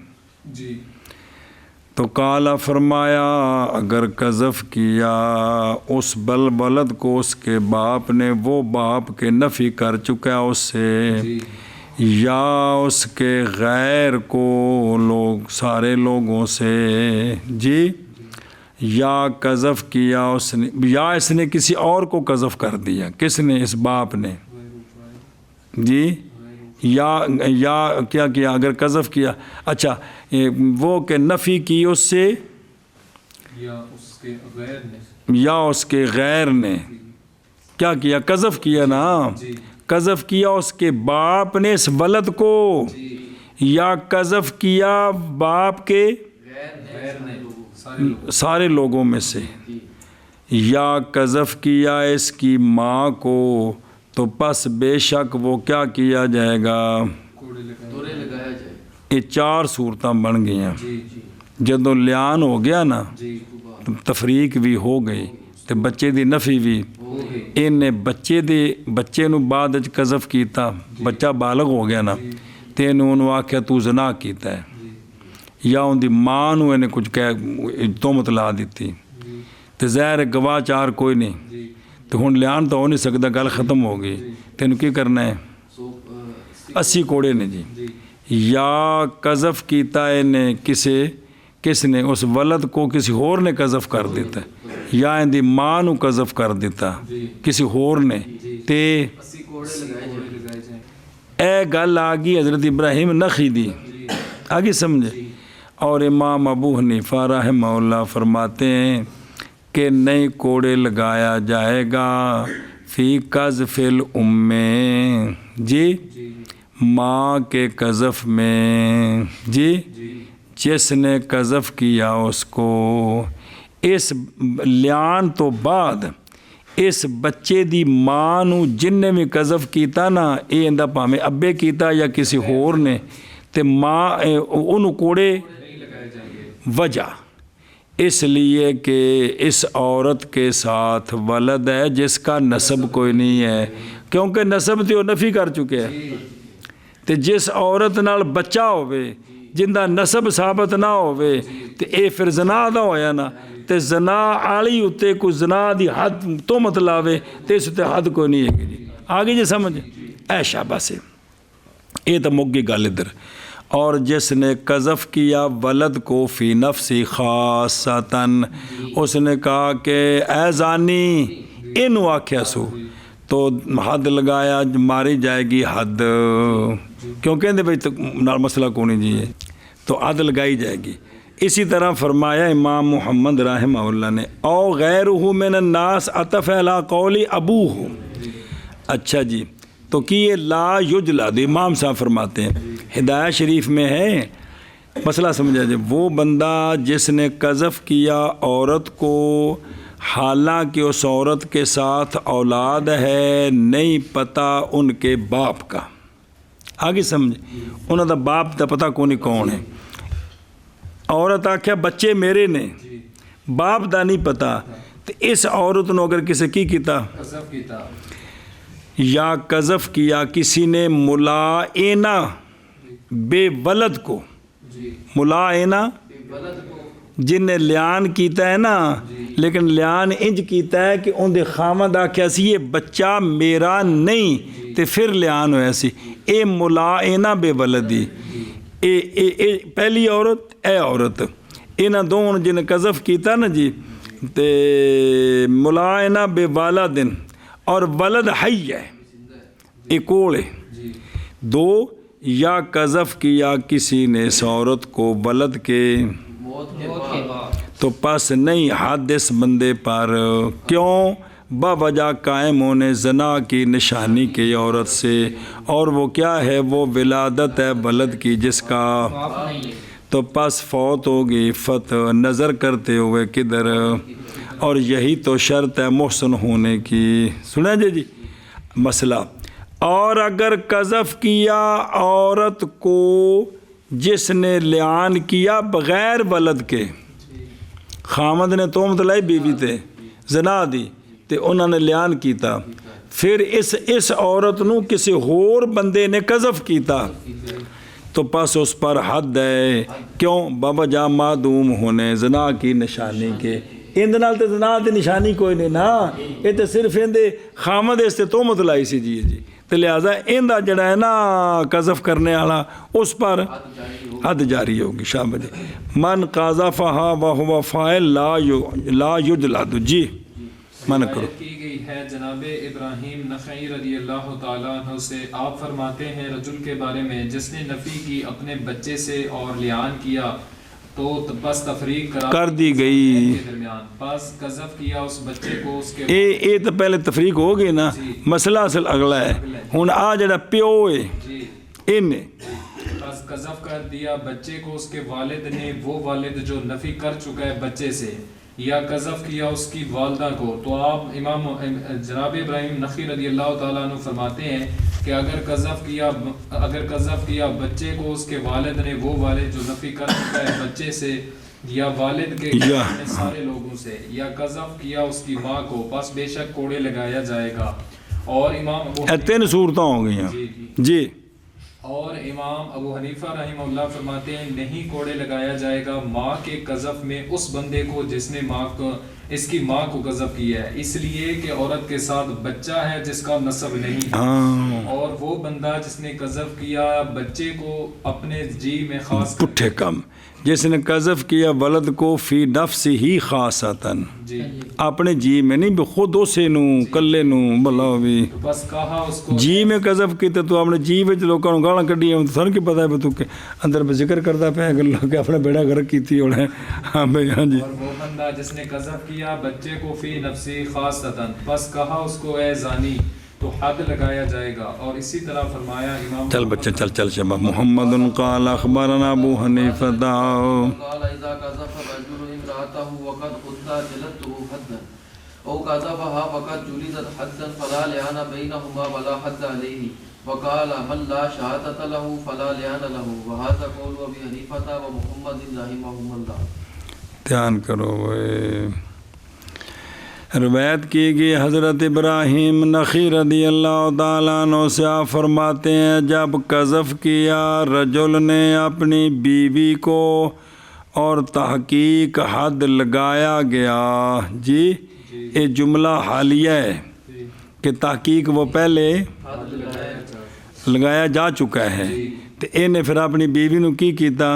تو قالا فرمایا اگر قذف کیا اس ولد کو اس کے باپ نے، وہ باپ کے نفی کر چکا اس سے، یا اس کے غیر کو لوگ سارے لوگوں سے جی، یا قذف کیا اس نے، یا اس نے کسی اور کو قذف کر دیا، کس نے؟ اس باپ نے جی. یا کیا کیا اگر قذف کیا، اچھا وہ کہ نفی کی اس سے یا اس کے غیر نے، یا اس کے غیر نے کیا کیا؟ قذف کیا نا، قذف کیا اس کے باپ نے اس ولد کو، یا قذف کیا باپ کے غیر نے سارے لوگوں میں سے، یا قذف کیا اس کی ماں کو، تو پس بے شک وہ کیا کیا جائے گا؟ کوڑے دورے لگایا جائے. یہ 4 صورتیں بن گئی ہیں. جی جدوں لیان ہو گیا نا، جی تفریق بھی ہو گئی تے بچے دی نفی بھی. ہو گئی. ਇਹਨੇ ਬੱਚੇ ਨੂੰ ਬਾਅਦ ਵਿੱਚ ਕਜ਼ਫ ਕੀਤਾ, ਬੱਚਾ ਬਾਲਗ ਹੋ ਗਿਆ ਨਾ, ਤੇ ਇਹਨੂੰ ਉਹਨੂੰ ਆਖਿਆ ਤੂੰ ਜ਼ਨਾ ਕੀਤਾ ਹੈ, ਜਾਂ ਉਹਦੀ ਮਾਂ ਨੂੰ ਇਹਨੇ ਕੁਝ ਕਹਿ ਤੋਹਮਤ ਲਾ ਦਿੱਤੀ, ਤੇ ਜ਼ਾਹਿਰ ਹੈ ਗਵਾਹ 4 ਕੋਈ ਨਹੀਂ, ਤੇ ਹੁਣ ਲਿਆਣ ਤਾਂ ਹੋ ਨਹੀਂ ਸਕਦਾ, ਗੱਲ ਖਤਮ ਹੋ ਗਈ. ਤੈਨੂੰ ਕੀ ਕਰਨਾ ਹੈ؟ 80 ਕੋੜੇ ਨੇ ਜੀ. ਜਾਂ ਕਜ਼ਫ ਕੀਤਾ ਇਹਨੇ ਕਿਸ ਨੇ ਉਸ ਵਲਦ کو کسی ਹੋਰ ਨੇ ਕਜ਼ਫ ਕਰ ਦਿੱਤਾ, ਜਾਂ ਇਹਦੀ ਮਾਂ ਨੂੰ ਕਜ਼ਫ ਕਰ ਦਿੱਤਾ ਕਿਸੇ ਹੋਰ ਨੇ, ਤੇ 80 کوڑے لگائے جائیں. ਇਹ ਗੱਲ ਆ ਗਈ حضرت ابراہیم نخعی دی، آگے سمجھے. اور امام ابو حنیفہ رحمہ اللہ فرماتے ہیں کہ نہیں کوڑے لگایا جائے گا فی قذف الام، جی ماں کے قذف میں، جی جس نے قذف کیا اس کو. اس لیان تو بعد اس بچے دی ماں نو جن نے بھی قذف کیتا نا، یہ اندہ پاویں ابے کیتا یا کسی ہور نے، تے ماں انہوں کوڑے وجہ اس لیے کہ اس عورت کے ساتھ ولد ہے جس کا نسب کوئی نہیں ہے، کیونکہ نسب تو نفی کر چکے ہیں. تے جس عورت نال بچہ ہوئے جن دا نسب ثابت نہ ہوئے، تے اے پھر زنا دا ہویا نا، تے زنا آلی اتے کوئی زنا دی حد تو مت لاوے، تے اس اتے حد کوئی نہیں ہے جی. آگے جی سمجھ اے شابہ سے اے تو مگی گل ادھر. اور جس نے قذف کیا ولد کو فی نفسی خاصتاً، اس نے کہا کہ اے زانی، انہوں آکھیا سو، تو حد لگایا، ماری جائے گی حد، کیوں کہندے بھائی نال مسئلہ کونی جی ہے، تو حد لگائی جائے گی. اسی طرح فرمایا امام محمد رحمہ اللہ نے، او غیرہ من الناس عطف علی قول ابوہ. اچھا جی، تو کہ یہ لا یجلد، امام صاحب فرماتے ہیں ہدایہ شریف میں ہے، مسئلہ سمجھا جائے، وہ بندہ جس نے قذف کیا عورت کو حالانکہ اس عورت کے ساتھ اولاد ہے، نہیں پتہ ان کے باپ کا. آگے سمجھے، انہوں دا باپ دا پتہ کونی کون ہے. عورت آکھیا بچے میرے نے، باپ دا نہیں پتہ، تو اس عورت نے اگر کسی کی کیتا قذف کیتا، یا قذف کیا کسی نے ملائنہ بے ولد کو، ملائنہ جن نے لیان کیتا ہے نا، لیکن لیان انج کیتا ہے کہ ان دے خامد آکھیا سی یہ بچہ میرا نہیں، تے پھر لیان ہویا سی، اے ملائنہ بے ولدی. اے پہلی عورت، اے عورت، انہاں دونوں جن نے قذف کیتا نا جی، تے ملائنہ بے والدن، اور ولد حی ہے، ایک کول ہے. 2 یا قذف کیا کسی نے اس عورت کو ولد کے، موت کے بعد، تو پس نہیں حد اس بندے پر، کیوں؟ بوجہ قائم ہونے زنا کی نشانی کی عورت سے، اور وہ کیا ہے؟ وہ ولادت ہے ولد کی جس کا، تو پس فوت ہوگی فتح نظر کرتے ہوئے کدھر، اور یہی تو شرط ہے محسن ہونے کی. سنیں جی مسئلہ. اور اگر قذف کیا عورت کو جس نے لیان کیا بغیر ولد کے، خامد نے تہمت لائی بیوی تے، زنا دی تے انہوں نے لیان کیتا، پھر اس عورت نو کسی ہور بندے نے قذف کیتا، تو پس اس پر حد ہے، کیوں؟ بابا جا معدوم ہونے زنا کی نشانی کے. اندے نال تے زنا دی نشانی کوئی نہیں نا، یہ تے صرف اندے خامد اس تے تہمت لائی سی جی جی، تو لہٰذا اندہ جڑا ہے نا قذف کرنے والا اس پر حد جاری ہوگی. شابہ جی. من قذفہا وہو فاعل لا یجلد. جی من کرو. کی گئی ہے جناب ابراہیم نخعی رضی اللہ تعالیٰ عنہ سے، آپ فرماتے ہیں رجل کے بارے میں جس نے نفی کی اپنے بچے سے اور لیان کیا، تو بس تفریق کر دی گئی کے درمیان، بس قذف کیا اس بچے کو اس کے یہ تو پہلے تفریق ہو گئی نا، مسئلہ اصل اگلا ہے ہن آ جڑا پیو ہے جی انہیں بس قذف کر دیا بچے کو اس کے والد نے، وہ والد جو نفی کر چکا ہے بچے سے، یا قذف کیا اس کی والدہ کو، تو آپ امام جناب ابراہیم نخعی رضی اللہ تعالیٰ عنہ فرماتے ہیں کہ اگر قذف کیا بچے کو اس کے والد نے، وہ والد جو نفی کر چکا ہے بچے سے یا والد کے سارے لوگوں سے، یا قذف کیا اس کی ماں کو، بس بے شک کوڑے لگایا جائے گا۔ اور امام ابو تین صورتیں ہو گئی ہیں جی۔ اور امام ابو حنیفہ رحمہ اللہ فرماتے ہیں نہیں کوڑے لگایا جائے گا ماں کے قذف میں اس بندے کو جس نے اس کی ماں کو قذف کیا ہے، اس لیے کہ عورت کے ساتھ بچہ ہے جس کا نسب نہیں ہے، اور وہ بندہ جس نے قذف کیا بچے کو اپنے جی میں خاص پٹھے کم، جس نے قذف کیا ولد کو فی نفس ہی خاصتاً، جی اپنے جی میں نہیں، خود اسے نو کلے نو بلا بھی بس کہا اس کو جی میں قذف کیتے تو اپنے جی وچ لوکاں نوں گالاں کڈیاں سن کی پتہ ہے تو کہ اندر میں ذکر کردا پیا گل کہ اپنا بیڑا غرق کیتی ہونا۔ ہاں بھائی ہاں جی۔ اور وہ بندہ جس نے قذف کیا بچے کو فی نفسی خاصتاً، بس کہا اس کو اے زانی، تو حد لگایا جائے گا۔ اور اسی طرح فرمایا امام چل بچے چل شباب محمد قال اخبرنا ابو حنیفہ قال اذا قذف الرجل امراته وقد قد جلدته حدا او قذفها وقد جلدت حدا فلا لعان بينهما ولا حد عليه وقال من لا شهادة له فلا لعان له وهذا قول ابي حنیفہ ومحمد رحمهم اللہ۔ دھیان کرو روایت کی گئی حضرت ابراہیم نخعی رضی اللہ تعالیٰ عنہ سے آپ فرماتے ہیں جب قذف کیا رجل نے اپنی بیوی کو اور تحقیق حد لگایا گیا، جی یہ جملہ حالیہ ہے کہ تحقیق وہ پہلے لگایا جا چکا ہے، تو انہیں پھر اپنی بیوی نو کی کیتا،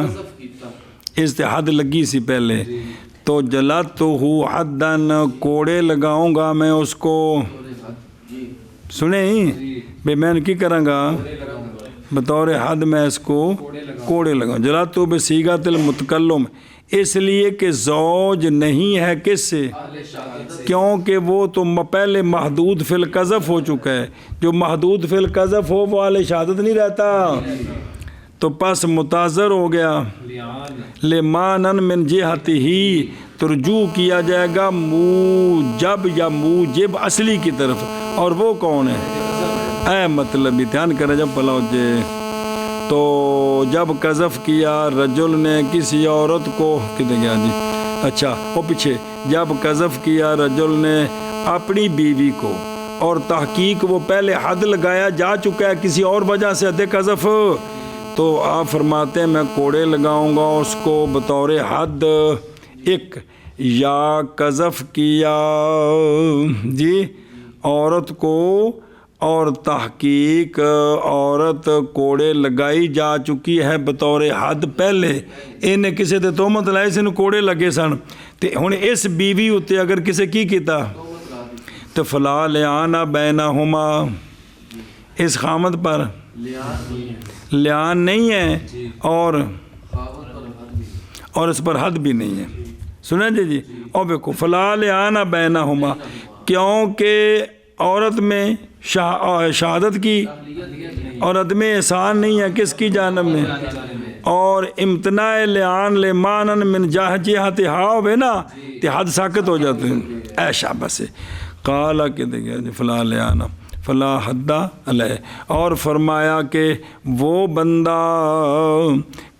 اس تے حد لگی سی پہلے، تو جلدتہ حداً کوڑے لگاؤں گا میں اس کو، سنیں بے میں نے کی کروں گا بطور حد میں اس کو کوڑے لگاؤں، جلدتہ بصیغۃ المتکلم، اس لیے کہ زوج نہیں ہے کس سے، کیونکہ وہ تو پہلے محدود فی القذف ہو چکا ہے، جو محدود فی القذف ہو وہ اہل شہادت نہیں رہتا، تو پس متاثر ہو گیا، لمانن من جہتی ہی تو رجوع کیا جائے گا موجب یا موجب اصلی کی طرف، اور وہ کون ہے، اے مطلب دھیان کرے جب پلاؤ جے، تو جب قذف کیا رجل نے کسی عورت کو، کدھر گیا جی، اچھا وہ پیچھے، جب قذف کیا رجل نے اپنی بیوی کو اور تحقیق وہ پہلے حد لگایا جا چکا ہے کسی اور وجہ سے حد قذف، تو آپ فرماتے ہیں میں کوڑے لگاؤں گا اس کو بطور حد، ایک یا قذف کیا جی عورت کو اور تحقیق عورت کوڑے لگائی جا چکی ہے بطور حد پہلے، انہیں کسی تے تہمت لائی سے کوڑے لگے سن، تے ہن اس بیوی اتے اگر کسی کی کیتا تو فلا لعان بینہما، اس خامد پر لعان نہیں ہے اور اس پر حد بھی نہیں ہے، سنیں جی، اور دیکھو فلا لعان بینہما، کیونکہ عورت میں شہادت کی اور عدم احسان نہیں ہے کس کی جانب میں، اور امتناع لعان لمانن من جہتہا ہوئے نا تو حد ساکت ہو جاتے ہیں، اے شاباش، قالا کہ دیکھیں جی فلا لعان فلا حد علیہ، اور فرمایا کہ وہ بندہ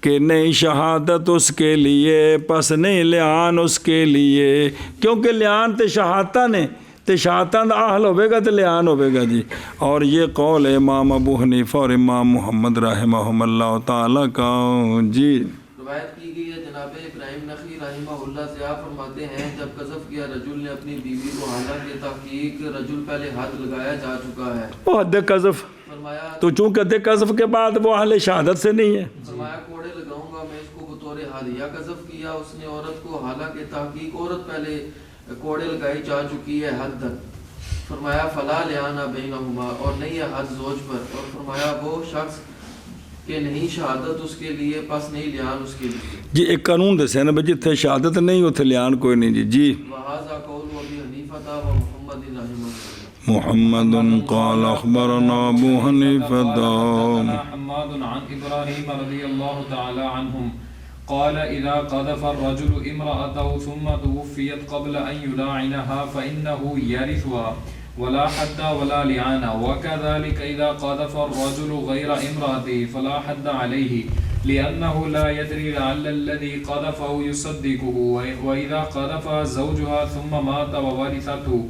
کہ نہیں شہادت اس کے لیے، پس نہیں لعان اس کے لیے، کیونکہ لعان تے شہادتہ نے تے شہادتاں دا اہل ہوئے گا تے لعان ہوئے گا جی۔ اور یہ قول امام ابو حنیفہ اور امام محمد رحمہم اللہ تعالیٰ کا جی۔ روایت کی گئی ہے جناب ابراہیم نخعی رحمہ اللہ سے، آپ فرماتے ہیں جب قذف کیا رجل نے اپنی بیوی کو، حالانکہ تحقیق رجل پہلے حد لگایا جا چکا ہے، وہ حد قذف، فرمایا تو چونکہ حد قذف کے بعد وہ اہل شہادت سے نہیں ہے، فرمایا کوڑے لگاؤں گا میں اس کو بطور حد، یا قذف کیا اس نے عورت کو حالانکہ تحقیق عورت پہلے کوڑے لگائی جا چکی ہے حد تک، فرمایا فلا لعان بینہما، اور نہیں ہے حد زوج پر، اور فرمایا وہ شخص کہ نہیں شہادت اس کے لیے پس نہیں لیان اس کے لیے. جی ایک قانون دسیا نا بھائی جتنے شہادت نہیں اتنے لیان کوئی نہیں جی. جی وَهَذَا قَوْلُ أَبِي حَنِيفَةَ وَمُحَمَّدٍ رَحِمَهُ اللَّهُ. محمد قال اخبرنا ابو حنیفہ حدثنا حماد عن ابراہیم رضی اللہ تعالی عنہم قال اذا قذف الرجل امرأته ثم توفيت قبل ان يلاعنها فانه يرثها ولا حد ولا لعان وكذلك اذا قذف الرجل غير امرأته فلا حد عليه لأنه لا يدري لعل الذي قذفه يصدقه وإذا قذف زوجها ثم مات وورثته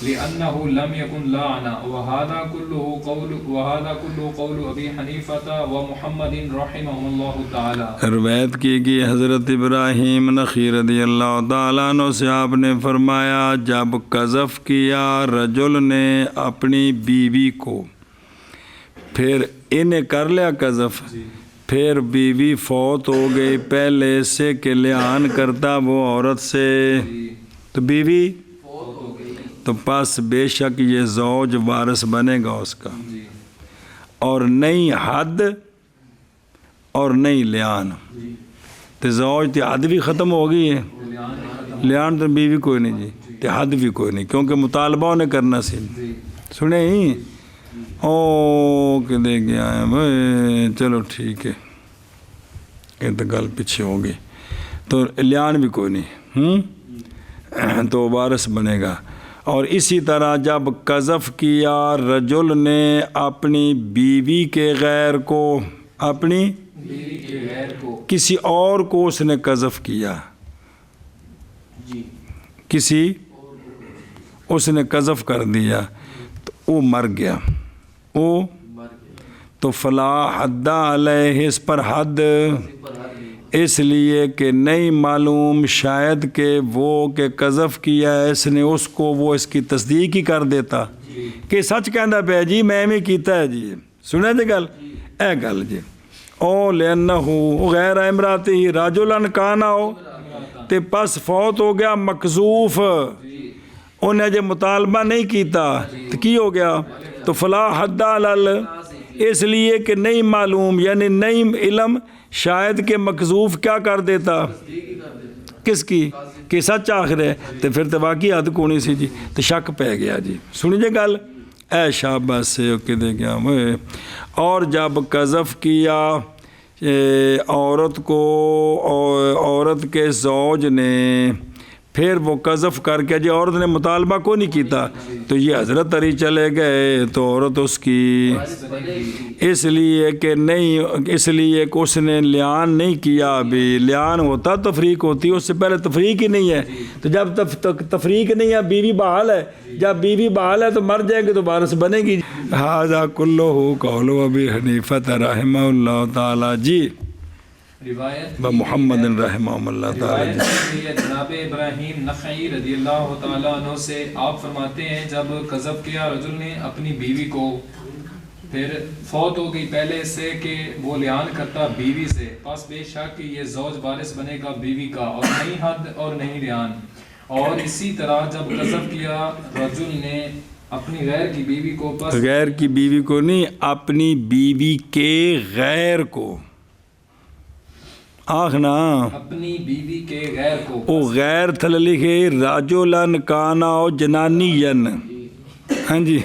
لأنه لم يكن لعنا وهذا كله قول أبي حنيفة ومحمد رحمهم الله تعالى. روایت کی گئی حضرت ابراہیم نخعی رضی اللہ تعالیٰ عنہ سے آپ نے فرمایا جب قذف کیا رجل نے اپنی بیوی کو پھر انہیں کر لیا قذف پھر بیوی فوت ہو گئی پہلے سے کہ لعان کرتا وہ عورت سے تو بیوی تو پس بے شک یہ زوج وارث بنے گا اس کا اور نہیں حد اور نہیں لعان تو زوج تی حد بھی ختم ہو گئی ہے لعان تو بیوی کوئی نہیں جی تی حد بھی کوئی نہیں کیونکہ مطالبہ انہیں کرنا سی سنے ہی او کہ دے گیا ہے بھائی چلو ٹھیک ہے یہ تو گل پیچھے ہوگی تو لعان بھی کوئی نہیں تو وارث بنے گا. اور اسی طرح جب قذف کیا رجل نے اپنی بیوی کے غیر کو اپنی بیوی کے غیر کو کسی اور کو اس نے قذف کیا کسی اس نے قذف کر دیا تو وہ مر گیا وہ تو فلا حد علیہ اس پر حد اس لیے کہ نہیں معلوم شاید کہ وہ کہ قذف کیا ہے اس نے اس کو وہ اس کی تصدیق ہی کر دیتا کہ سچ کہندا پیا جی میں بھی کیتا ہے جی سنے جی گل اے گل جی او لأنہو غیر امراتی رجلن کانا ہو تے پس فوت ہو گیا مقذوف انہیں جو مطالبہ نہیں کیتا تو کی ہو گیا تو فلا حد علی اس لیے کہ نہیں معلوم یعنی نہیں علم شاید کہ مقذوف کیا کر دیتا کس کی کہ سچ آخر ہے تو پھر تو واقعی حد کونی سی جی تو شک پہ گیا جی سنی جے گل اے شاباش سے کہ دے گیا اور جب قذف کیا عورت کو عورت کے زوج نے پھر وہ قذف کر کے جی عورت نے مطالبہ کو نہیں کیتا تو یہ حضرت علی چلے گئے تو عورت اس کی اس لیے کہ نہیں اس لیے کہ اس نے لعان نہیں کیا ابھی لعان ہوتا تفریق ہوتی اس سے پہلے تفریق ہی نہیں ہے تو جب تفریق نہیں ہے بیوی بحال ہے جب بیوی بحال ہے تو مر جائے گی تو وارث بنے گی. ھذا کلہ قول ابی حنیفہ رحمہ اللہ تعالی. جی روایت محمد رحمہ اللہ تعالی. جناب ابراہیم نخعی رضی اللہ تعالیٰ عنہ سے آپ فرماتے ہیں جب قذف کیا رجل نے اپنی بیوی کو پھر فوت ہو گئی پہلے سے کہ وہ لعان کرتا بیوی سے پس بے شک یہ زوج وارث بنے گا بیوی کا اور نہیں حد اور نہیں لعان. اور اسی طرح جب قذف کیا رجل نے اپنی غیر کی بیوی کو پس غیر کی بیوی کو نہیں اپنی بیوی کے غیر کو آخنا اپنی بیوی کے غیر کو او غیر تھل لکھے راجولن کانا او جنانی ین ہاں جی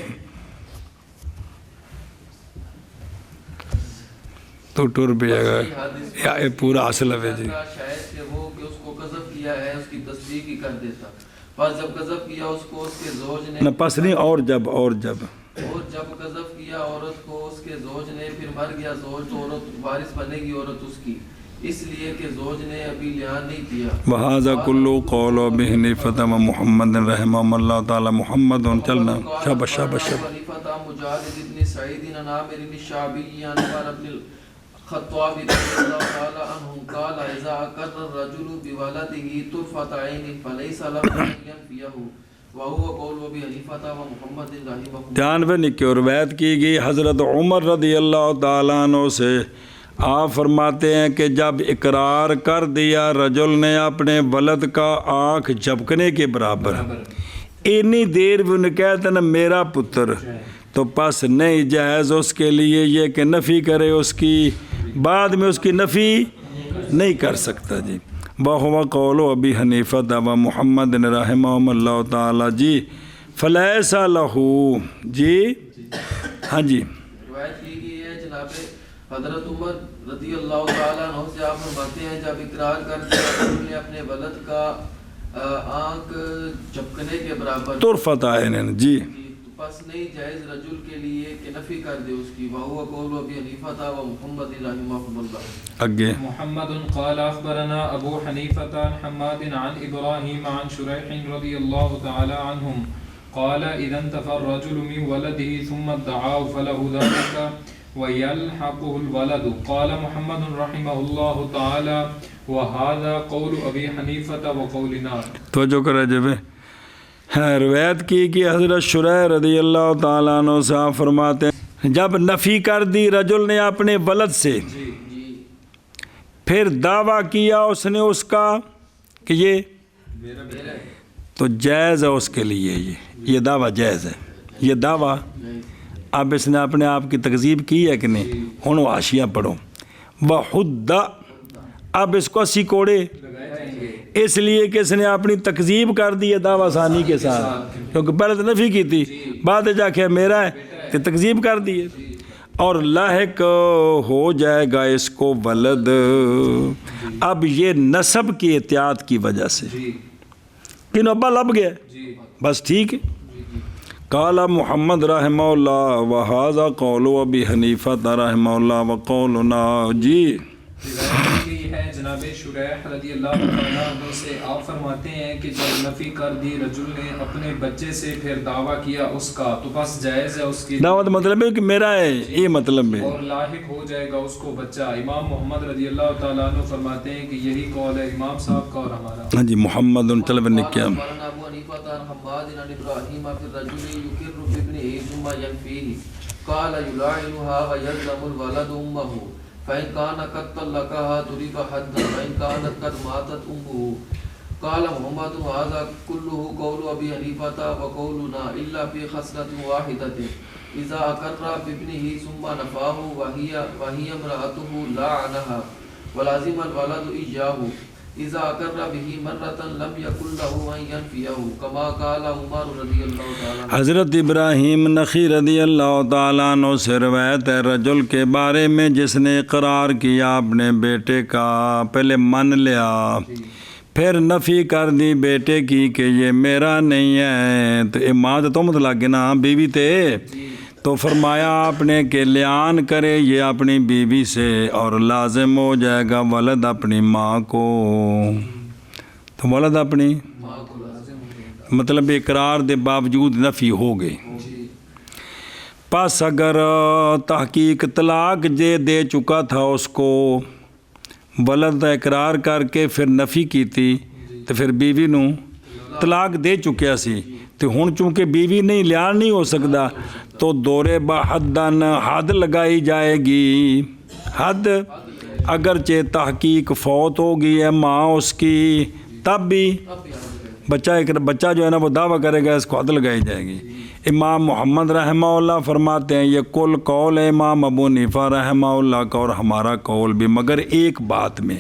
تو ٹور پہ جائے گا یہ پورا حاصل ہے جی شاید کہ وہ کہ اس کو قذف کیا ہے اس کی تصدیق ہی کر دیتا پس جب قذف کیا اس کو اس کے زوج نے نہ پس نہیں اور جب قذف کیا عورت کو اس کے زوج نے پھر مر گیا زوج تو عورت وارث بنے گی عورت اس کی اس لیے کہ زوج نے ابھی لعان نہیں کیا. وہذا کلو قول ابی حنیفہ و محمد رحمہ اللہ تعالی. محمد چلنا شاباش شاباش حنیفہ مجاہد ابن سعید عن عامر بن الشعبی عن عمر بن الخطاب رضی اللہ تعالی عنہ قال اذا اقر الرجل بولده طرفة عین فليس له ان ينفيه وهو قول ابی حنیفہ و محمد رحمہ. دھیان میں نکی روایت کی گئی حضرت عمر رضی اللہ تعالیٰ عنہ سے آپ فرماتے ہیں کہ جب اقرار کر دیا رجل نے اپنے ولد کا آنکھ جھپکنے کے برابر اتنی دیر بھی انہیں کہتے نا میرا پتر تو پس نہیں جائز اس کے لیے یہ کہ نفی کرے اس کی بعد میں اس کی نفی نہیں کر سکتا جی. وَهُوَ قَوْلُ أَبِي حَنِيفَةَ وَمُحَمَّدٍ رَحِمَهُمُ اللَّهُ تعالیٰ جی. فَلَيْسَ لَهُ جی ہاں جی. روایت کی گئی ہے جناب حضرت عمر رضی اللہ تعالیٰ عنہ سے آپ فرماتے ہیں جب اقرار کر دیا انہوں نے اپنے ولد کا آنکھ جھپکنے کے برابر طرفت عین جی. تو پس نہیں جائز رجل کے لیے کہ نفی کر دے اس کی. وَهُوَ قَوْلُ أَبِي حَنِيفَةَ وَمُحَمَّدٍ رَحِمَهُمُ اللَّهُ. اگے محمد قال أخبرنا أبو حنيفة عن حماد عن إبراهيم عن شريح رضي الله تعالى عنهم قال إذا انتفى الرجل من ولده ثم ادعاه فله ذلك ويلحقه الولد. قال محمد رحمه الله تعالى وهذا قول أبي حنيفة وقولنا. توجہ کرے جب روایت کی کہ حضرت شریح رضی اللہ تعالیٰ عنہ سے آپ فرماتے ہیں جب نفی کر دی رجل نے اپنے ولد سے پھر دعویٰ کیا اس نے اس کا کہ یہ تو جائز ہے اس کے لیے یہ دعویٰ جائز ہے. یہ دعویٰ اب اس نے اپنے آپ کی تکذیب کی ہے کہ نہیں. ہن حاشیہ پڑھو. وحد اب اس کو 80 کوڑے اس لیے کہ اس نے اپنی تکذیب کر دی ہے دعویٰ ثانی کے ساتھ کیونکہ پہلے تو نفی کی تھی بعد جا کے میرا ہے کہ تکذیب کر دی ہے. اور لاحق ہو جائے گا اس کو ولد اب یہ نسب کی احتیاط کی وجہ سے کہ ابا لب گیا بس ٹھیک ہے. قال محمد رحمہ اللہ وہذا قول ابی حنیفہ رحمہ اللہ وقولنا جی. روایت کی ہے جناب شریح رضی اللہ تعالیٰ عنہ سے آپ فرماتے ہیں کہ جب نفی کر دی رجل نے اپنے بچے سے پھر دعویٰ کیا اس کا تو بس جائز ہے اس کی دعوت مطلب ہے کہ میرا ہے یہ مطلب ہے اور لاحق ہو جائے گا اس کو بچہ. امام محمد رضی اللہ تعالیٰ عنہ فرماتے ہیں کہ یہی قول ہے امام صاحب کا اور ہمارا. ہاں جی. محمد طلب نے کیا ابو حنیفہ عن حماد عن ابراہیم فی الرجل یقر بابنہ ثم ینفیہ قال یلاعنها ویلزم الولد امه فإن كان قد طلقها ضرب حدا وإن كانت قد ماتت أمه. قال محمد هذا كله قول أبي حنيفة وقولنا إلا في خصلة واحدة إذا أقر بابنه ثم نفاه وهي امرأته لعنها ولازم الولد إياه إذا أقر به مرة لم يكن له أن ينفيه كما قال عمر رضي الله تعالى. حضرت ابراہیم نخی رضی اللہ تعالیٰ عنہ سے روایت ہے رجل کے بارے میں جس نے اقرار کیا اپنے بیٹے کا پہلے من لیا پھر نفی کر دی بیٹے کی کہ یہ میرا نہیں ہے تو ماں تو تہمت لگ گئی نا بیوی تے تو فرمایا آپ نے کہ لیان کرے یہ اپنی بیوی سے اور لازم ہو جائے گا ولد اپنی ماں کو. تو ولد اپنی مطلب اقرار دے باوجود نفی ہو گئی. پس اگر تحقیق طلاق دے چکا تھا اس کو ولد اقرار کر کے پھر نفی کی تھی تو پھر بیوی نو طلاق دے چکیا سی تو ہن چونکہ بیوی نہیں لیان نہیں ہو سکتا تو دورے بحدن حد لگائی جائے گی. حد اگرچہ تحقیق فوت ہو گئی ہے ماں اس کی تب بھی بچہ جو ہے نا وہ دعویٰ کرے گا اس کو حد لگائی جائے گی. امام محمد رحمہ اللہ فرماتے ہیں یہ کل قول ہے امام ابو حنیفہ رحمہ اللہ کا اور ہمارا قول بھی مگر ایک بات میں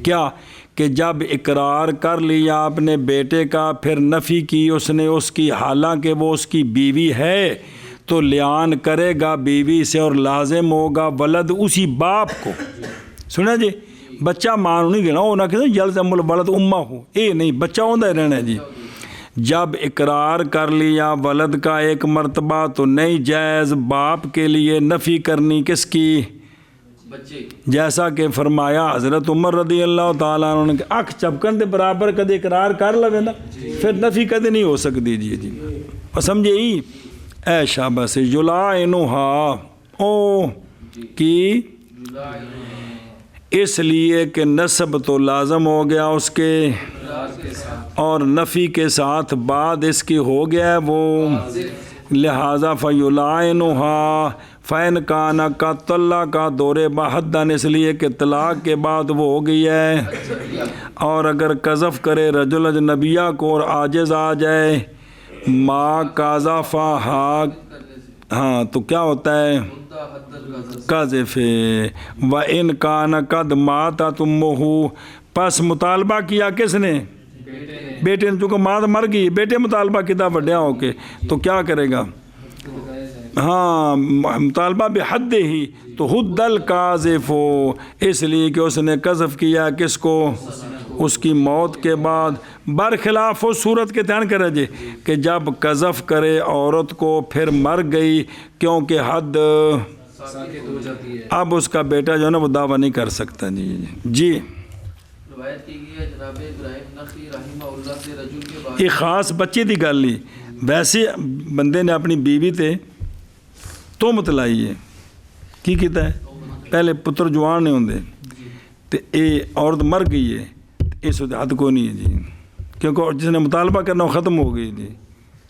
کیا کہ جب اقرار کر لیا اپنے بیٹے کا پھر نفی کی اس نے اس کی حالانکہ وہ اس کی بیوی ہے تو لیان کرے گا بیوی سے اور لازم ہوگا ولد اسی باپ کو. سنا جی بچہ ماں نہیں دینا وہ نہ کہ یلزم الولد امہ ہو اے نہیں بچہ ہوتا ہی رہنا جی. جب اقرار کر لیا ولد کا ایک مرتبہ تو نہیں جائز باپ کے لیے نفی کرنی کس کی جیسا کہ فرمایا حضرت عمر رضی اللہ تعالیٰ عنہ نے اکھ چپکن دے برابر کدے اقرار کر لوے نا پھر نفی کدے نہیں ہو سکتی. جی اور سمجھے ہی اے شاباش یلعنھا او کی اس لیے کہ نسب تو لازم ہو گیا اس کے اور نفی کے ساتھ بعد اس کی ہو گیا ہے وہ لہذا فیلعنھا فین کان کا طلّہ کا دورے بحدن اس لیے کہ طلاق کے بعد وہ ہو گئی ہے. اور اگر قذف کرے رجل اجنبیہ کو اور عاجز آ جائے ما قذفہا ہاں تو کیا ہوتا ہے قذف و ان کان قد ماتت امہ، پس مطالبہ کیا کس نے؟ بیٹے نے، چونکہ ماں مر گئی، بیٹے مطالبہ کیا بڑھیا ہو کے، تو کیا کرے گا؟ ہاں مطالبہ بحد ہی، تو حد القاذف، اس لیے کہ اس نے قذف کیا کس کو؟ اس کی موت کے بعد، برخلاف اس صورت کے دھیان کرے جی کہ جب قذف کرے عورت کو پھر مر گئی کیونکہ حد، ساکت ہو جاتی ہے، اب اس کا بیٹا جو ہے نا وہ دعویٰ نہیں کر سکتا جی روایت کی گئی ہے جناب ابراہیم نخعی رحمہ اللہ سے رجل کے بارے یہ خاص بچے دی گل ہی، ویسے بندے نے اپنی بیوی تے تہمت لائی ہے، کی کیتا ہے؟ پہلے پتر جوان نہیں ہوندے تے اے عورت مر گئی ہے، اس وقت حد کو نہیں ہے جی، کیونکہ جس نے مطالبہ کرنا وہ ختم ہو گئی جی،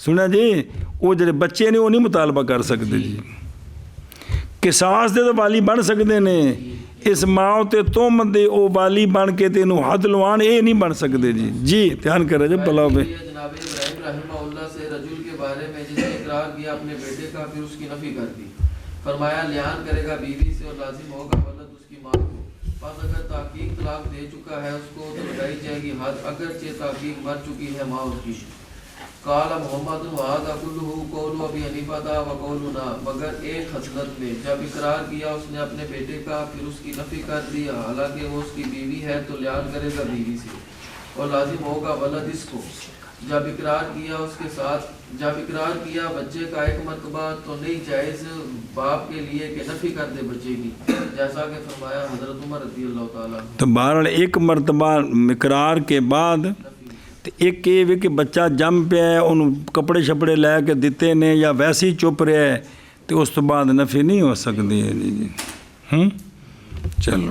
سنیا جی، وہ جڑے بچے نے وہ نہیں مطالبہ کر سکتے جی، قصاص دے تو والی بن سکتے نے، اس ماں تے تہمت دے او والی بن کے تے انہوں حد لوان اے نہیں بن سکتے جی دھیان کرے جب بلاؤ پہ۔ جناب ابراہیم رحمہ اللہ سے رجل کے بارے میں جس نے اقرار کیا اپنے بیٹے کا پھر اس کی نفی کر دی، فرمایا لیان کرے گا بیوی سے اور لازم ہوگا ولد اس کی ماں کو، پس اگر تحقیق طلاق دے چکا ہے اس کو تو لگائی جائے گی حد، اگرچہ تحقیق مر چکی ہے ماں اس کی۔ قال محمد وهذا كله قول ابی حنیفہ و قولنا، مگر ایک حضرت نے جب اقرار کیا اس نے اپنے بیٹے کا پھر اس کی نفی کر دی، حالانکہ وہ اس کی بیوی ہے تو لیان کرے گا بیوی سے اور لازم ہوگا ولد اس کو۔ جب اقرار کیا اس کے ساتھ، جب اقرار کیا بچے کا ایک مرتبہ تو نہیں جائز باپ کے لیے کہ نفی کر دے بچے کی، جیسا کہ فرمایا حضرت عمر رضی اللہ تعالیٰ۔ تو بہرحال ایک مرتبہ اقرار کے بعد ایک یہ بھی کہ بچہ جم پہ ہے، ان کپڑے شپڑے لے کے دیتے نے یا ویسے ہی چپ رہا ہے تو اس تو بعد نفی نہیں ہو سکتی ہے جی چلو۔